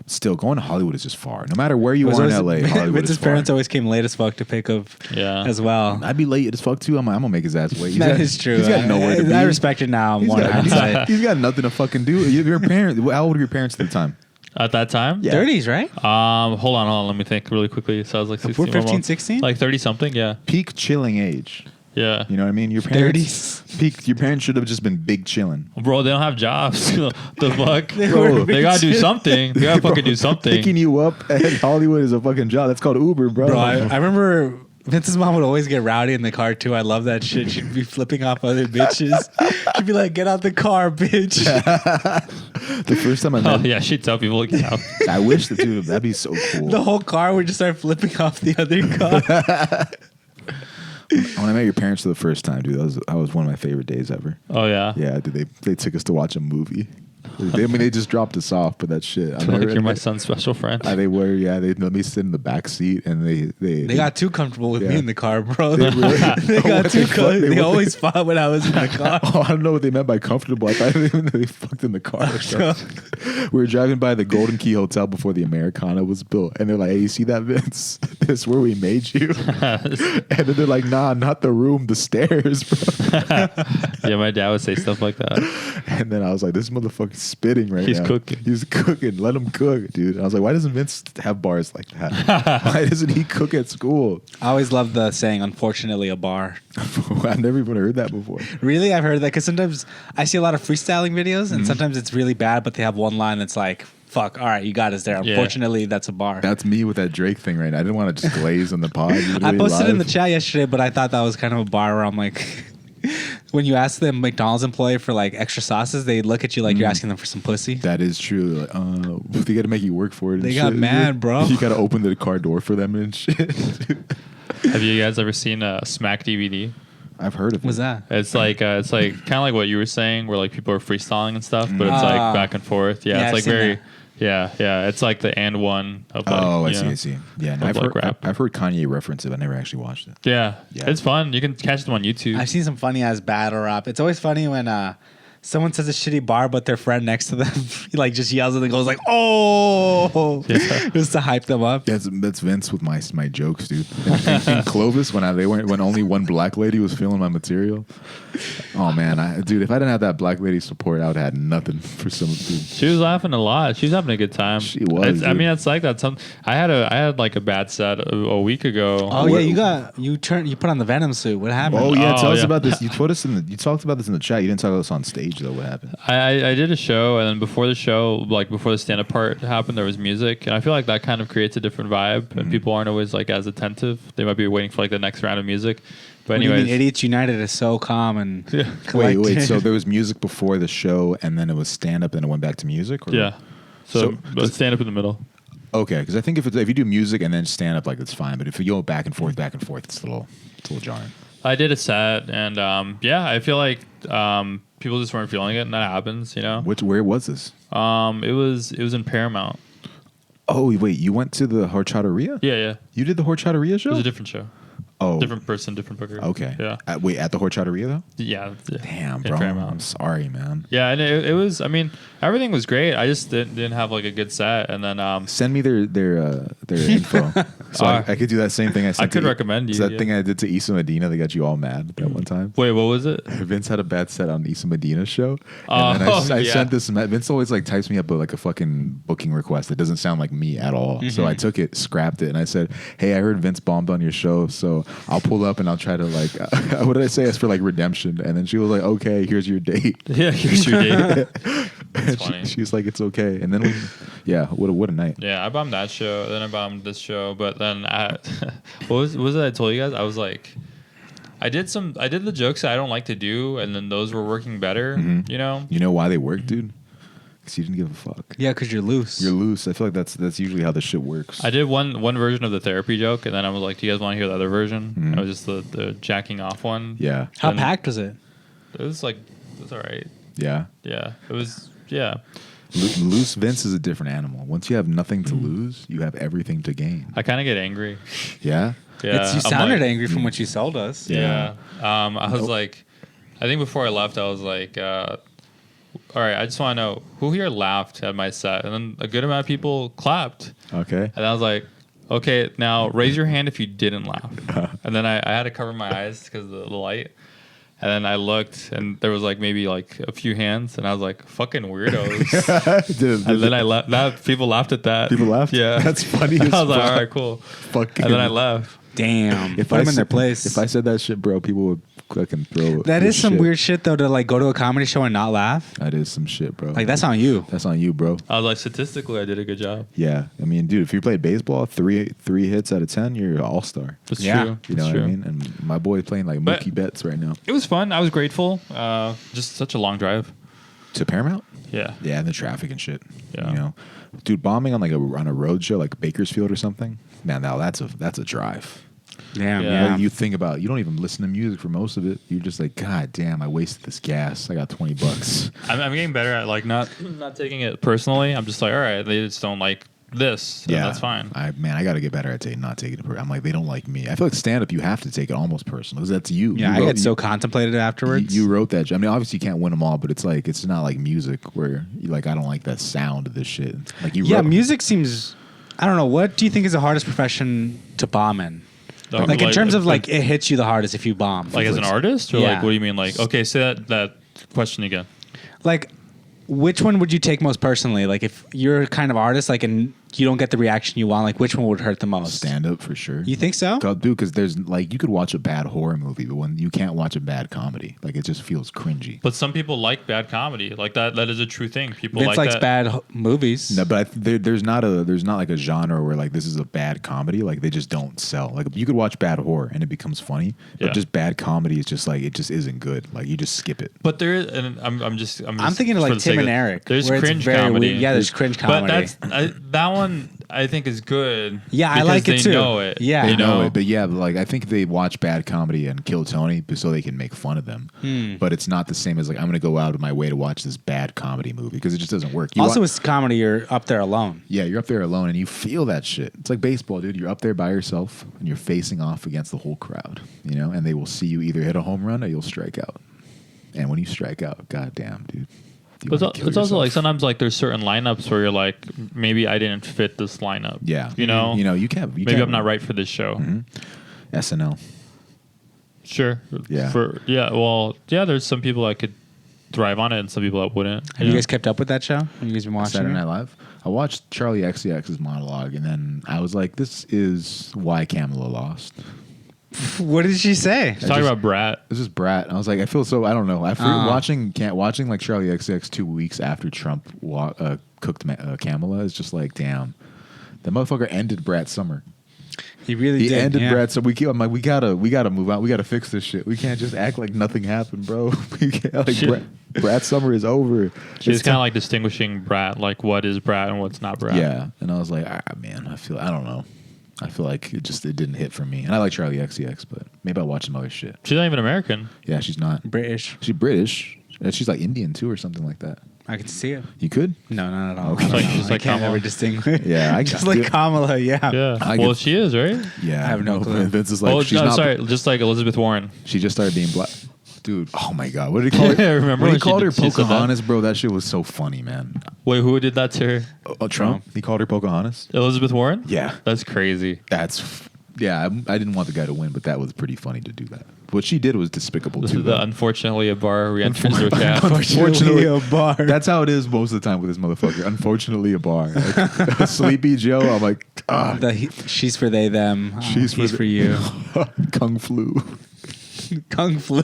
Still, going to Hollywood is just far. No matter where you Was are in always- LA, Hollywood Vince's is far. parents always came late as fuck to pick up Yeah. as well. I'd be late as fuck too. I'm gonna make his ass wait. That is true. He's got nowhere to be. I respect it now. He's More in got, hindsight. he's got nothing to fucking do. Your parents. How old were your parents at the time? At that time? Yeah. 30s, right? Hold on. Let me think really quickly. So I was like 16. We're 15, 16? Like 30 something. Yeah. Peak chilling age. Yeah. You know what I mean? Your parents. Peak. Your parents should have just been big chilling. Bro, they don't have jobs. The fuck? Bro, They gotta do something. They gotta fucking do something. Picking you up at Hollywood is a fucking job. That's called Uber, bro. Bro, I remember Vince's mom would always get rowdy in the car too. I love that shit. She'd be flipping off other bitches. She'd be like, "Get out the car, bitch." The first time I Oh met, yeah, she'd tell people like, yeah. I wish that dude. That'd be so cool. The whole car would just start flipping off the other car. When I met your parents for the first time, dude, that was one of my favorite days ever. Oh yeah. Yeah, dude, they took us to watch a movie. They just dropped us off, but that shit. Like you're my son's special friend. They were, yeah. They let me sit in the back seat, and they They got too comfortable with Yeah. me in the car, bro. They They, really- got What too they fuck- comfortable. They what always fought when I was in the car. Oh, I don't know what they meant by comfortable. I thought they fucked in the car. Or something. We were driving by the Golden Key Hotel before the Americana was built, and they're like, "Hey, you see that, Vince? This is where we made you." And then they're like, "Nah, not the room, the stairs, bro." Yeah, my dad would say stuff like that. And then I was like, "This motherfucker's spitting right He's now. cooking. He's cooking. Let him cook, dude." And I was like, "Why doesn't Vince have bars like that? Why doesn't he cook at school?" I always love the saying, "Unfortunately, a bar." I've never even heard that before. Really, I've heard that because sometimes I see a lot of freestyling videos, and sometimes it's really bad, but they have one line that's like, "Fuck, all right, you got us there." Yeah. Unfortunately, that's a bar. That's me with that Drake thing right now. I didn't want to just glaze on the pod. I literally posted in the live. chat yesterday, but I thought that was kind of a bar where I'm like, when you ask the McDonald's employee for like extra sauces, they look at you like you're asking them for some pussy. That is true. Like, they got to make you work for it. And They got shit. mad, bro. You got to open the car door for them and shit. Have you guys ever seen a Smack DVD? I've heard of What's it. that? It's like kind of like what you were saying, where like people are freestyling and stuff, but it's Ah. like back and forth. Yeah, Yeah, it's I've like seen very. that. Yeah. It's like the and one of like. Oh, I you see. know. I see. Yeah, no, Of I've like heard. rap. I've heard Kanye reference it. I never actually watched it. Yeah, Yeah. it's fun. You can catch them on YouTube. I've seen some funny ass battle rap. It's always funny when someone says a shitty bar, but their friend next to them he like just yells and goes like, "Oh!" Yeah. just to hype them up. That's Vince with my jokes, dude. In Clovis, when only one black lady was feeling my material. Oh man, dude, if I didn't have that black lady support, I would have had nothing for some. Dude. She was laughing a lot. She was having a good time. She was, I dude. mean, it's like that. I had like a bad set a week ago. Oh yeah, you put on the Venom suit. What happened? Oh yeah, tell us yeah. about this. You talked about this in the chat. You didn't talk about this on stage though. What happened? I did a show, and then before the show, like before the stand-up part happened, there was music, and I feel like that kind of creates a different vibe, and people aren't always like as attentive. They might be waiting for like the next round of music. But What do you anyways, mean, Idiots United is so calm and Wait. collected? So there was music before the show, and then it was stand up, and it went back to music. Or? yeah. So So- stand up in the middle. Okay, because I think if you do music and then stand up, like it's fine. But if you go back and forth, it's a little jarring. I did a set, and I feel like people just weren't feeling it, and that happens, you know. Where was this? It was in Paramount. Oh wait, you went to the Horchateria? Yeah. You did the Horchateria show? It was a different show. Oh, Different person, different booker. okay. Yeah. At the Horchateria though? Yeah. Damn, in bro. Paramount. I'm sorry, man. Yeah, and it was. I mean, everything was great. I just didn't have like a good set, and then Send me their info, so I could do that same thing. I could recommend you. So that thing I did to Issa Medina that got you all mad that one time. Wait, what was it? Vince had a bad set on Issa Medina's show, Oh, and then I yeah. sent this. Vince always like types me up like a fucking booking request that doesn't sound like me at all. So I took it, scrapped it, and I said, "Hey, I heard Vince bombed on your show, so I'll pull up and I'll try to like." What did I say? As for like redemption, and then she was like, "Okay, here's your date." Yeah, here's your date. That's funny. She's like, "It's okay," and then what a night. Yeah, I bombed that show. Then I bombed this show. But then what was it I told you guys? I was like, I did the jokes that I don't like to do, and then those were working better. You know. You know why they work, dude? Because you didn't give a fuck. Yeah, because you're loose. You're loose. I feel like that's usually how the shit works. I did one version of the therapy joke, and then I was like, "Do you guys want to hear the other version?" It was just the jacking off one. Yeah. How And packed was it? It was all right. Yeah. Yeah, it was. Yeah, Loose Vince is a different animal. Once you have nothing to lose, you have everything to gain. I kind of get angry. Yeah. Yeah, You I'm sounded like- angry from what you sold us. Yeah. I was like, I think before I left, I was like, all right, I just want to know who here laughed at my set, and then a good amount of people clapped, Okay. and I was like, okay, now raise your hand if you didn't laugh, and then I had to cover my eyes because of the light. And then I looked, and there was like maybe like a few hands, and I was like, "Fucking weirdos." And then I left. People laughed at that. People laughed? Yeah, That's funny I as was like, fuck. "All right, cool." Fucking. And then I left. Damn. If Put them in their said- place. If I said that shit, bro, people would fucking throw. That good is some shit. weird shit though, to like go to a comedy show and not laugh. That is some shit, bro. Like that's on you. That's on you, bro. I was like, statistically, I did a good job. Yeah. I mean, dude, if you played baseball, three hits out of 10, you're an all-star. That's Yeah. true. You know That's what true. I mean? And my boy's playing like But- Mookie Betts right now. It was fun. I was grateful. Just such a long drive. To Paramount? Yeah. Yeah, and the traffic and shit. Yeah. You know, dude, bombing on a road show like Bakersfield or something. Man, now that's a drive. Damn. Yeah. Yeah. You think about it, you don't even listen to music for most of it. You're just like, God damn, I wasted this gas. I got $20. I'm getting better at like not taking it personally. I'm just like, all right, they just don't like this. So that's fine. I got to get better at not taking it. I'm like, they don't like me. I feel like stand up, you have to take it almost personal because that's you. Yeah, You I wrote- get so contemplated afterwards. You wrote that. I mean, obviously you can't win them all, but it's like it's not like music where you like I don't like that sound of this shit. Like you. yeah, wrote, music seems. I don't know. What do you think is the hardest profession to bomb in? Like in terms of like it hits you the hardest if you bomb. like as an artist, or Yeah. like what do you mean? Like, okay, say that question again. Like, which one would you take most personally? Like if you're a kind of artist, like and you don't get the reaction you want, like which one would hurt the most? stand up for sure. You think so? Dude, because there's like you could watch a bad horror movie, but when you can't watch a bad comedy, like it just feels cringy. But some people like bad comedy. Like that is a true thing. People Vince like likes that. bad movies. No, but there's not like a genre where like this is a bad comedy. Like they just don't sell. Like you could watch bad horror and it becomes funny, but Yeah. just bad comedy is just like it just isn't good. Like you just skip it. But there is, and I'm just thinking of for like the sake Tim and of- Eric. There's where it's cringe very comedy. weird. Yeah, there's cringe But comedy. that one I think is good. Yeah, I because like it they too. Know it. Yeah. they They know know it, but yeah, but like I think they watch bad comedy and kill Tony so they can make fun of them. But it's not the same as like I'm going to go out of my way to watch this bad comedy movie because it just doesn't work. You Also, wa- with comedy, you're up there alone. yeah, you're up there alone and you feel that shit. It's like baseball, dude. You're up there by yourself and you're facing off against the whole crowd, you know, and they will see you either hit a home run or you'll strike out. And when you strike out, goddamn, dude. you But wanna kill it's also like yourself. sometimes like there's certain lineups where you're like maybe I didn't fit this lineup. Yeah. You know. you can't. You maybe can't, I'm not right for this show. SNL. Sure. Yeah. Well, yeah. There's some people that could thrive on it, and some people that wouldn't. Have you guys kept up with that show? Have you guys been watching Saturday it? Night Live. I watched Charlie XCX's monologue, and then I was like, "This is why Kamala lost." What did she say? Talking just- about Brat. This is Brat. I was like, I feel so. I don't know. After watching like Charlie XCX 2 weeks after Trump cooked Kamala is just like, damn, the motherfucker ended Brat's summer. He really He did. ended yeah. Brad. So I'm like, we gotta move on. We gotta fix this shit. We can't just act like nothing happened, bro. We can't, like, Brat summer is over. She's kind of like distinguishing Brat, like what is Brat and what's not Brat. Yeah, and I was like, man, I don't know. I feel like it didn't hit for me. And I like Charlie XCX, but maybe I'll watch some other shit. She's not even American. Yeah, she's not. British. She's British. And she's like Indian too or something like that. I can see it. You could? No, not at all. Okay. Just like I can't Kamala. ever distinguish. Yeah, just like Kamala. Yeah. Yeah. I Well, get- she is, right? Yeah. I have no clue. Vince is like, Oh, she's no, not. sorry. Just like Elizabeth Warren. She just started being black. Dude, oh my God. What did he call her? Remember when he when she called her did- she said that? Pocahontas, bro, that shit was so funny, man. Wait, who did that to her? Oh, Trump? He called her Pocahontas? Elizabeth Warren? Yeah. That's crazy. Yeah, I didn't want the guy to win, but that was pretty funny to do that. What she did was despicable This too. is the though. unfortunately a bar re-enters their chat. Unfortunately, a bar. That's how it is most of the time with this motherfucker. Unfortunately, a bar. Like, Sleepy Joe, I'm like, She's for they, them. She's He's for you. Kung Flu. Kung Flu.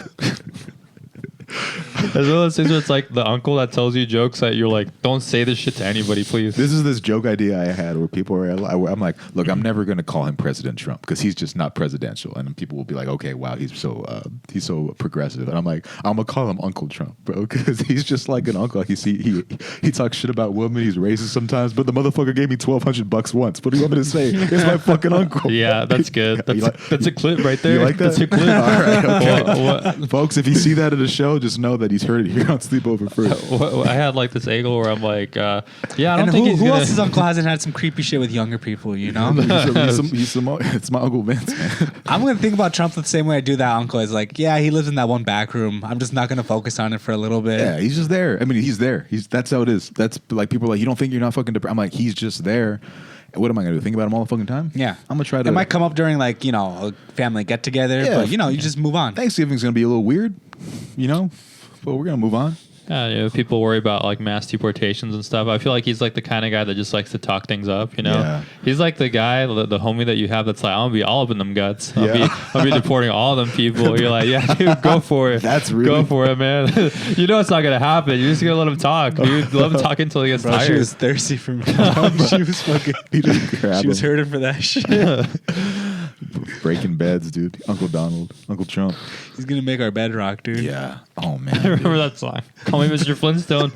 It's one of those things where it's like the uncle that tells you jokes that you're like, don't say this shit to anybody, please. This is this joke idea I had where people are, I'm like, look, I'm never going to call him President Trump because he's just not presidential. And then people will be like, okay, wow, he's so progressive. And I'm like, I'm going to call him Uncle Trump, bro, because he's just like an uncle. Like he talks shit about women. He's racist sometimes, but the motherfucker gave me $1,200 once. What do you want me to say? It's my fucking uncle. Yeah, that's good. That's a clip right there. You like that? That's a clip. All right, okay. What- Folks, if you see that at a show, just know that he's heard it here on Sleepover first. I had like this angle where I'm like, yeah, I don't And think who he's gonna. else's uncle hasn't had some creepy shit with younger people, you know? It's my Uncle Vince, man. I'm going to think about Trump the same way I do that uncle. Is like, yeah, he lives in that one back room. I'm just not going to focus on it for a little bit. Yeah, he's just there. I mean, he's there. That's how it is. That's like people are like, you don't think you're not fucking depressed? I'm like, he's just there. What am I gonna do? Think about him all the fucking time? Yeah. I'm gonna try to. It might come up during like, a family get together, Yeah. but you just move on. Thanksgiving's gonna be a little weird, but we're gonna move on. Yeah, people worry about like mass deportations and stuff. I feel like he's like the kind of guy that just likes to talk things up. Yeah. He's like the guy, the homie that you have that's like, I'm gonna be all up in them guts. Yeah. I'll be deporting all of them people. You're like, yeah, dude, go for it. That's really- go for it, man. You know it's not gonna happen. You're just gonna let him talk, dude. Let him talk until he gets Bro, tired. she was thirsty for me. She was fucking. He just grabbed She was him. hurting for that shit. Breaking beds, dude. Uncle Donald, Uncle Trump. He's gonna make our bedrock, dude. Yeah. Oh man. I remember that song. Call me Mr. Flintstone.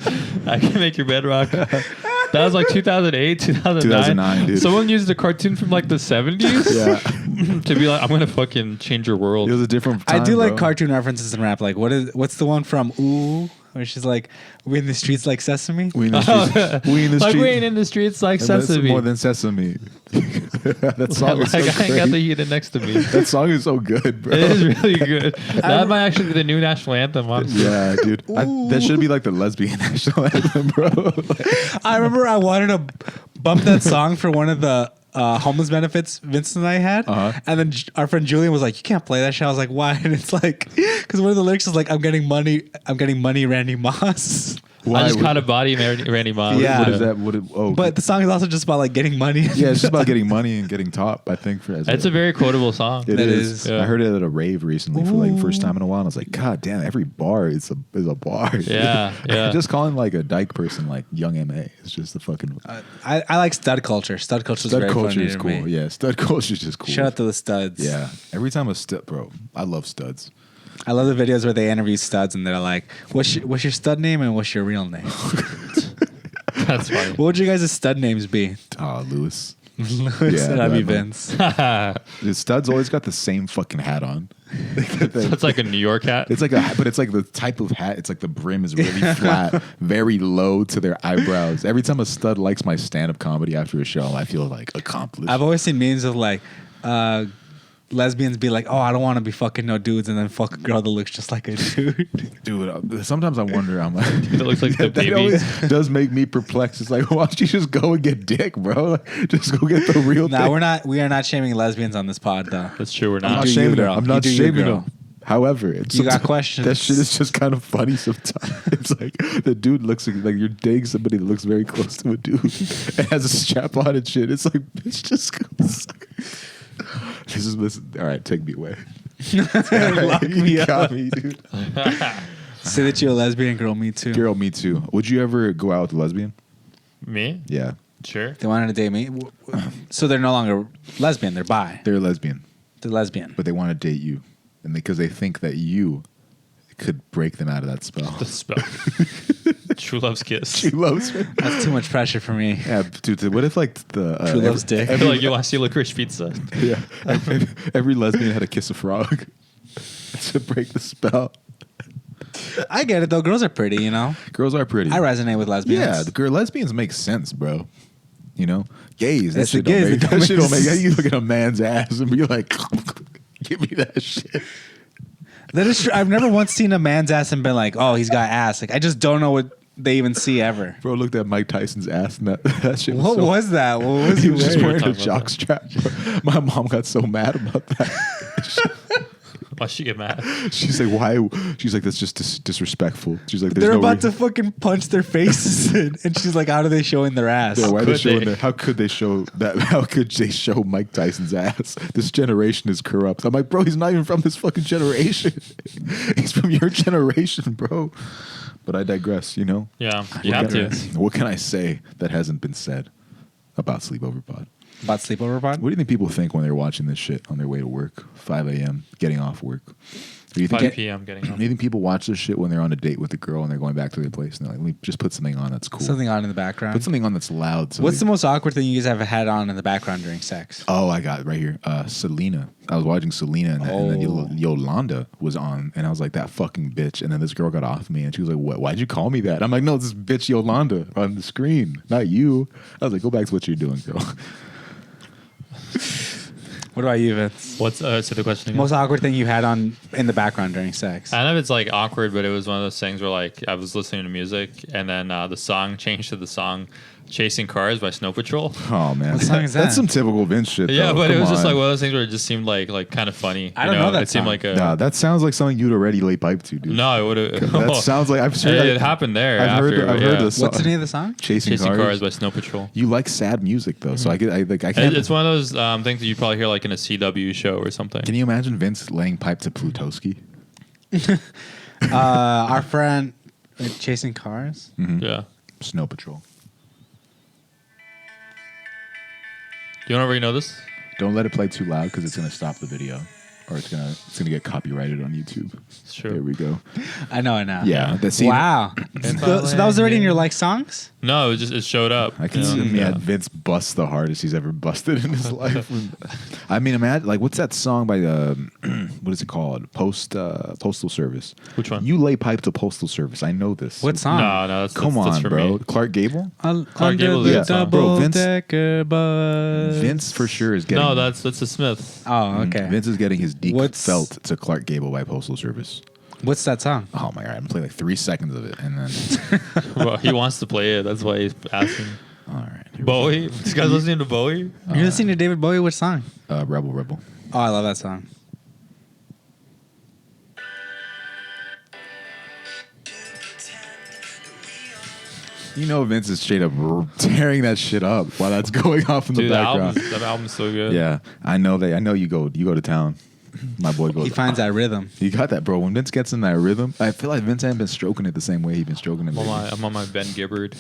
I can make your bed rock. That was like 2008, 2009. 2009, dude. Someone used a cartoon from like the 70s Yeah. to be like, I'm going to fucking change your world. It was a different time, I do like bro. cartoon references in rap. Like, what's the one from Ooh, where she's like, "We in the streets like Sesame." We in the streets. We in the Like streets. we ain't in the streets like And that's Sesame. more than Sesame. That song like is so I ain't got great. the heat next to me. That song is so good, bro. It is really good. That might actually be the new national anthem, honestly. Yeah, dude. That should be like the lesbian national anthem, bro. I remember I wanted to bump that song for one of the homeless benefits Vincent and I had, and then our friend Julian was like, "You can't play that shit." I was like, "Why?" And it's like, because one of the lyrics is like, "I'm getting money, Randy Moss." I just caught a body, Randy Moss. Yeah. What is that? But the song is also just about like getting money. Yeah, it's just about getting money and getting top, I think. It's a very quotable song. It That is. is. Yeah. I heard it at a rave recently for like the first time in a while. And I was like, God damn, every bar is a bar. Yeah, yeah. Just calling like a dyke person like Young M.A. is just the fucking. I like stud culture. Stud culture is Stud very culture funny is to cool. me. Yeah, stud culture is just cool. Shout out to the studs. Yeah. Every time a stud, bro, I love studs. I love the videos where they interview studs and they're like, "What's your stud name and what's your real name?" That's funny. What would you guys' stud names be? Lewis. Lewis and I'd be Vince. The studs always got the same fucking hat on. That's like a New York hat. It's like but it's like the type of hat. It's like the brim is really flat, very low to their eyebrows. Every time a stud likes my stand-up comedy after a show, I feel like accomplished. I've always seen memes of like lesbians be like, "Oh, I don't want to be fucking no dudes," and then fuck a girl that looks just like a dude. Dude, sometimes I wonder. I'm like, It looks like the that baby. always does make me perplexed. It's like, why don't you just go and get dick, bro? Like, just go get the real Nah, thing. we are not shaming lesbians on this pod though. That's true. We're I'm not. not do you, shaming them. girl. I'm You not do you, shaming girl. them. However, it's You got sometimes- questions. That shit is just kind of funny sometimes. It's like the dude looks like you're dating somebody that looks very close to a dude and has a strap on and shit. It's like, bitch, just go suck. Listen. All right, take me away. Lock me You up. got me, dude. Say that you're a lesbian girl, me too. Girl, me too. Would you ever go out with a lesbian? Me? Yeah. Sure. They wanted to date me. So they're no longer lesbian. They're bi. They're lesbian, They're lesbian. but they want to date you, and because they think that you could break them out of that spell. The spell. True love's kiss. She loves me. That's too much pressure for me. Yeah, dude. What if like the True love's dick. I feel like you want to see licorice pizza. Yeah, every lesbian had to kiss a frog to break the spell. I get it though. Girls are pretty, you know. Girls are pretty. I resonate with lesbians. Yeah, the lesbians make sense, bro. You know, gays. That It's the shit don't gays make. that don't That shit make don't make. sense. You look at a man's ass and be like, "Give me that shit." That is true. I've never once seen a man's ass and been like, "Oh, he's got ass." Like I just don't know what they even see ever. Bro, looked at Mike Tyson's ass and that shit. What was that? What was He he was just wearing? wearing a Talking about jock strap. Bro. My mom got so mad about that. Why she get mad? She's like, "Why?" She's like, "That's just disrespectful." She's like, "There's They're no about to reason- fucking punch their faces in. And she's like, how are they showing their ass? Yeah, why are they could showing they? that? How could they show that? How could they show Mike Tyson's ass? This generation is corrupt. I'm like, bro, he's not even from this fucking generation. He's from your generation, bro. But I digress, you know? Yeah, you have to. What can I say that hasn't been said about Sleepover Pod? About sleepover pod? What do you think people think when they're watching this shit on their way to work, 5 a.m., getting off work? Do you think 5 p.m. getting Do home. you think people watch this shit when they're on a date with a girl and they're going back to their place and they're like, let me just put something on that's cool. Something on in the background. Put something on that's loud. So What's they- the most awkward thing you guys have had on in the background during sex? Oh, I got it right here. Selena. I was watching Selena and then Oh. Yolanda was on, and I was like, that fucking bitch. And then this girl got off me, and she was like, what? Why'd you call me that? I'm like, no, this bitch Yolanda on the screen, not you. I was like, go back to what you're doing, girl. What about you, Vince? What's so the question again? Most awkward thing you had on in the background during sex? I don't know if it's like awkward, but it was one of those things where like I was listening to music and then the song changed to the song "Chasing Cars" by Snow Patrol. Oh man, What song is That's that? some typical Vince shit. Yeah, though. but it Come was just on. like one of those things where it just seemed like kind of funny. I don't know that It seemed song. like a Nah, that sounds like something you'd already lay pipe to, dude. no. It would have. That sounds like I've heard. It happened there. I've after, heard. I've yeah. heard the song. What's the name of the song? Chasing, Chasing Cars. Cars by Snow Patrol. You like sad music though, so I can't. It's one of those things that you probably hear like in a CW show or something. Can you imagine Vince laying pipe to Plutoski? Our friend Chasing Cars. Yeah. Snow Patrol. Do you want to know this? Don't let it play too loud because it's gonna stop the video, or it's gonna get copyrighted on YouTube. It's true. There we go. I know. Yeah, that's even- Wow. So that was already in your like songs? No, it showed up. I can see Vince bust the hardest he's ever busted in his life. I mean, imagine like what's that song by what is it called? Postal Service. Which one? You lay pipe to Postal Service. I know this. What song? No, Come that's on, for bro. me. Clark Gable. Under Gable the is a song. Bro, double Vince- decker bus. Vince for sure is getting. No, that's the Smiths. Oh, okay. Vince is getting his deep What's- felt to Clark Gable by Postal Service. What's that song? Oh my god, I'm gonna play like 3 seconds of it, and then Well, he wants to play it. That's why he's asking. all right, here we Bowie. This guy's listening to Bowie. You're listening to David Bowie. Which song? go. Rebel. Oh, I love that song. You know, Vince is straight up tearing that shit up while that's going off in the Dude, background. that album's so good. Yeah, I know that. I know you go to town. My boy goes. He finds that rhythm. You got that, bro. When Vince gets in that rhythm, I feel like Vince hasn't been stroking it the same way he's been stroking it. I'm on my Ben Gibbard.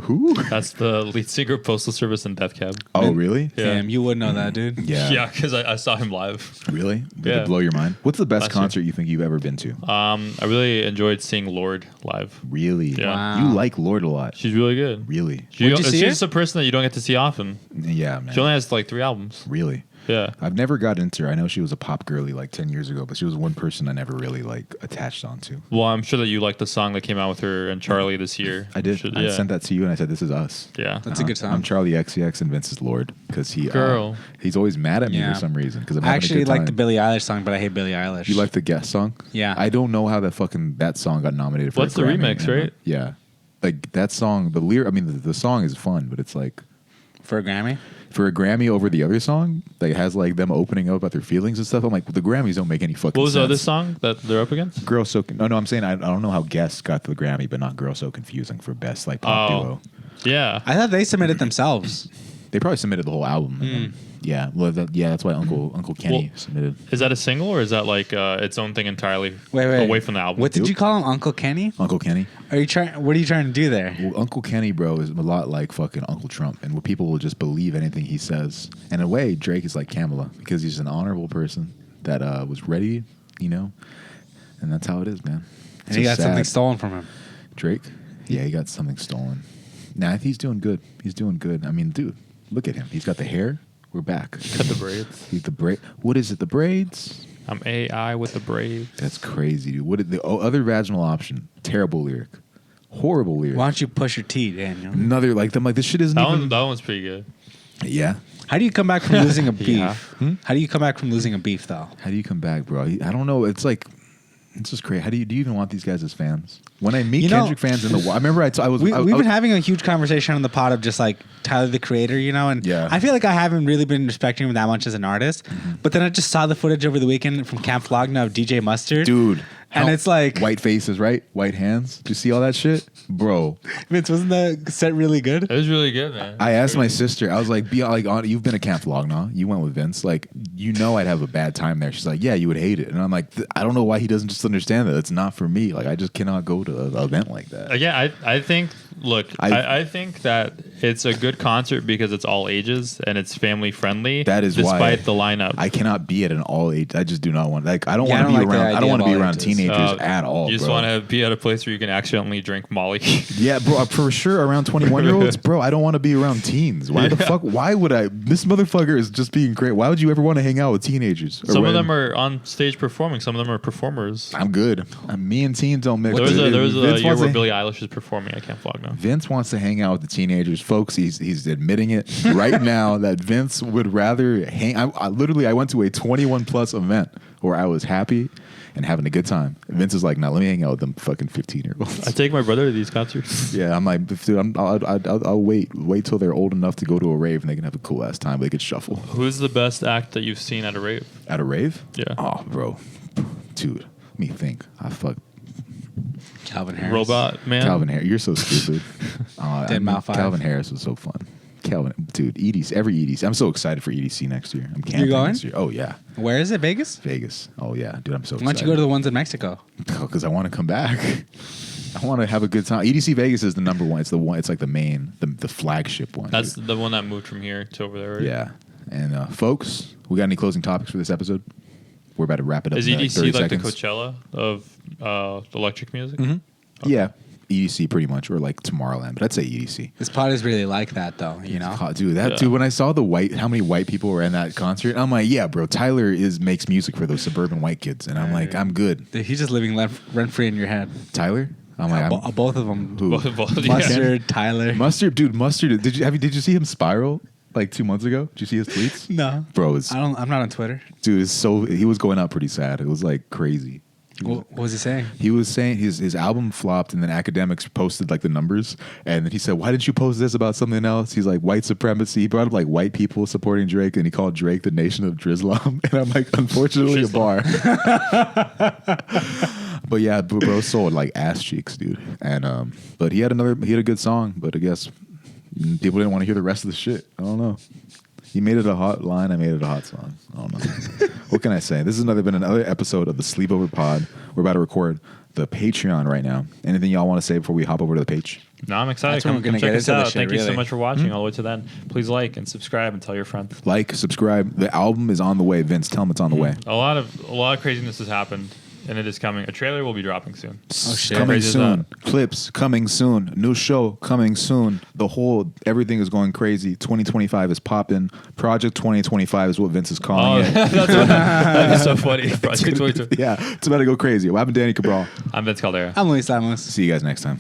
Who? That's the lead singer of Postal Service and Death Cab. Oh, really? Yeah. Damn, you would know that, dude. Yeah. Yeah, because I saw him live. Really? Did Yeah. it blow your mind? What's the best Last year. concert you think you've ever been to? I really enjoyed seeing Lord live. Really? Yeah. Wow. You like Lord a lot. She's really good. Really? Where'd you see she's her? just a person that you don't get to see often. Yeah, man. She only has like 3 albums. Really? Yeah. I've never got into her. I know she was a pop girly like 10 years ago, but she was one person I never really like attached onto. Well, I'm sure that you like the song that came out with her and Charlie this year. I did. Should- I yeah. sent that to you and I said, this is us. Yeah. That's a good song. I'm Charlie XCX and Vince is Lord because Girl. he's always mad at me Yeah. for some reason because I'm I having actually a good like time. the Billie Eilish song, but I hate Billie Eilish. You like the guest song? Yeah. I don't know how that song got nominated for. What's a the Grammy, remix, man. right? Yeah, like that song. The song is fun, but it's like for a Grammy? for a Grammy over the other song that has like them opening up about their feelings and stuff. I'm like, the Grammys don't make any fucking. What was sense. the other song that they're up against? Girl So no, I'm saying I don't know how Guess got the Grammy, but not Girl So Confusing for best like pop Oh. duo. Yeah. I thought they submitted themselves. They probably submitted the whole album. and then- yeah, well, that's why Uncle Kenny submitted. Is that a single or is that like its own thing entirely Wait. away from the album? What did you call him, Uncle Kenny? Uncle Kenny. What are you trying to do there? Well, Uncle Kenny, bro, is a lot like fucking Uncle Trump, and where people will just believe anything he says. And in a way, Drake is like Kamala because he's an honorable person that was ready, and that's how it is, man. And he got something stolen from him. Drake? Yeah, he got something stolen. Nah, he's doing good. He's doing good. I mean, dude, look at him. He's got the hair. We're back. Cut the braids. What is it? The braids? I'm AI with the braids. That's crazy, dude. What is the other vaginal option? Terrible lyric. Horrible lyric. Why don't you push your T, Daniel? Another like them. Like this shit isn't even. That one's pretty good. Yeah. How do you come back from losing a beef? Yeah. How do you come back from losing a beef, though? How do you come back, bro? I don't know. It's like. It's just crazy. Do you even want these guys as fans? When I meet Kendrick fans in the I remember we've been having a huge conversation on the pod of just like Tyler the Creator, and Yeah. I feel like I haven't really been respecting him that much as an artist. But then I just saw the footage over the weekend from Camp Flogna of DJ Mustard, dude. and it's like white faces, right? White hands. Do you see all that shit, bro? Vince, wasn't the set really good? It was really good, man. I asked my sister. I was like, you've been to Camp Flogna. You went with Vince. Like, I'd have a bad time there. She's like, yeah, you would hate it. And I'm like, I don't know why he doesn't just understand that it's not for me. Like, I just cannot go to an event like that. Yeah, I think. Look, I think that it's a good concert because it's all ages and it's family friendly. That is why, despite the lineup. I cannot be at an all age. I just do not want. Like, I don't Yeah, want to be I don't like the around. I idea don't want of to be all around ages. teenagers at all. You just bro. want to be at a place where you can accidentally drink Molly. Yeah, bro, for sure. Around 21-year-olds, bro. I don't want to be around teens. Why the fuck? Why would I? This motherfucker is just being great. Why would you ever want to hang out with teenagers? Some of them are on stage performing. Some of them are performers. I'm good. Me and teens don't mix. There was a Vince year wants where to- Billie Eilish is performing at Camp Flogna. Vince wants to hang out with the teenagers, folks. He's admitting it right now that Vince would rather hang. I went to a 21 plus event where I was happy and having a good time. And Vince is like, "Nah, let me hang out with them fucking 15-year-olds." I take my brother to these concerts. Yeah, I'm like, dude, I'll wait till they're old enough to go to a rave and they can have a cool ass time. They could shuffle. Who's the best act that you've seen at a rave? At a rave? Yeah. Oh, bro, dude, let me think. I fuck Calvin Harris. Robot man. Calvin Harris. You're so stupid. Mouth 5. Calvin Harris was so fun. Dude, EDC, every EDC. I'm so excited for EDC next year. I'm camping You're going? next year. Oh yeah, Where is it? Vegas? Vegas. Oh yeah, dude, I'm so excited. Why don't you go to the ones in Mexico? Because I want to come back. I want to have a good time. EDC Vegas is the number one. It's the one. It's like the main, the flagship one. That's dude. the one that moved from here to over there, right? Yeah. And folks, we got any closing topics for this episode? We're about to wrap it up. Is in, 30 EDC like seconds. the Coachella of electric music? Mm-hmm. Yeah, EDC pretty much, or like Tomorrowland, but I'd say EDC. This pod is really like that, though. Dude, dude. When I saw how many white people were in that concert, I'm like, yeah, bro. Tyler makes music for those suburban white kids, and I'm like, I'm good. He's just living rent free in your head. Tyler, I'm like, Both of them. who? Both, yeah. Mustard, Tyler. Mustard, dude, Mustard. Did you see him spiral like 2 months ago? Did you see his tweets? No, Bro, I'm not on Twitter. dude, he was going out pretty sad. It was like crazy. What was he saying? He was saying his album flopped, and then academics posted like the numbers, and then he said, "Why didn't you post this about something else?" He's like, white supremacy. He brought up like white people supporting Drake, and he called Drake the nation of Drizlam. And I'm like, unfortunately, a bar. But yeah, bro sold like ass cheeks, dude. And but he had a good song, but I guess people didn't want to hear the rest of the shit. I don't know. He made it a hot line. I made it a hot song. I don't know. What can I say? This has been another episode of the Sleepover Pod. We're about to record the Patreon right now. Anything y'all want to say before we hop over to the page? No, I'm excited. That's when Come we're gonna check get us into out. this shit, Thank you so really. much for watching all the way to then. Please like and subscribe and tell your friends. Like, subscribe. The album is on the way. Vince, tell them it's on the way. A lot of craziness has happened, and it is coming. A trailer will be dropping soon. Oh, shit. Coming Crazy as soon. Clips coming soon. New show coming soon. Everything is going crazy. 2025 is popping. Project 2025 is what Vince is calling it. That is so funny. Project 2020. Yeah, it's about to go crazy. What happened to Danny Cabral? I'm Vince Caldera. I'm Luis Lamos. See you guys next time.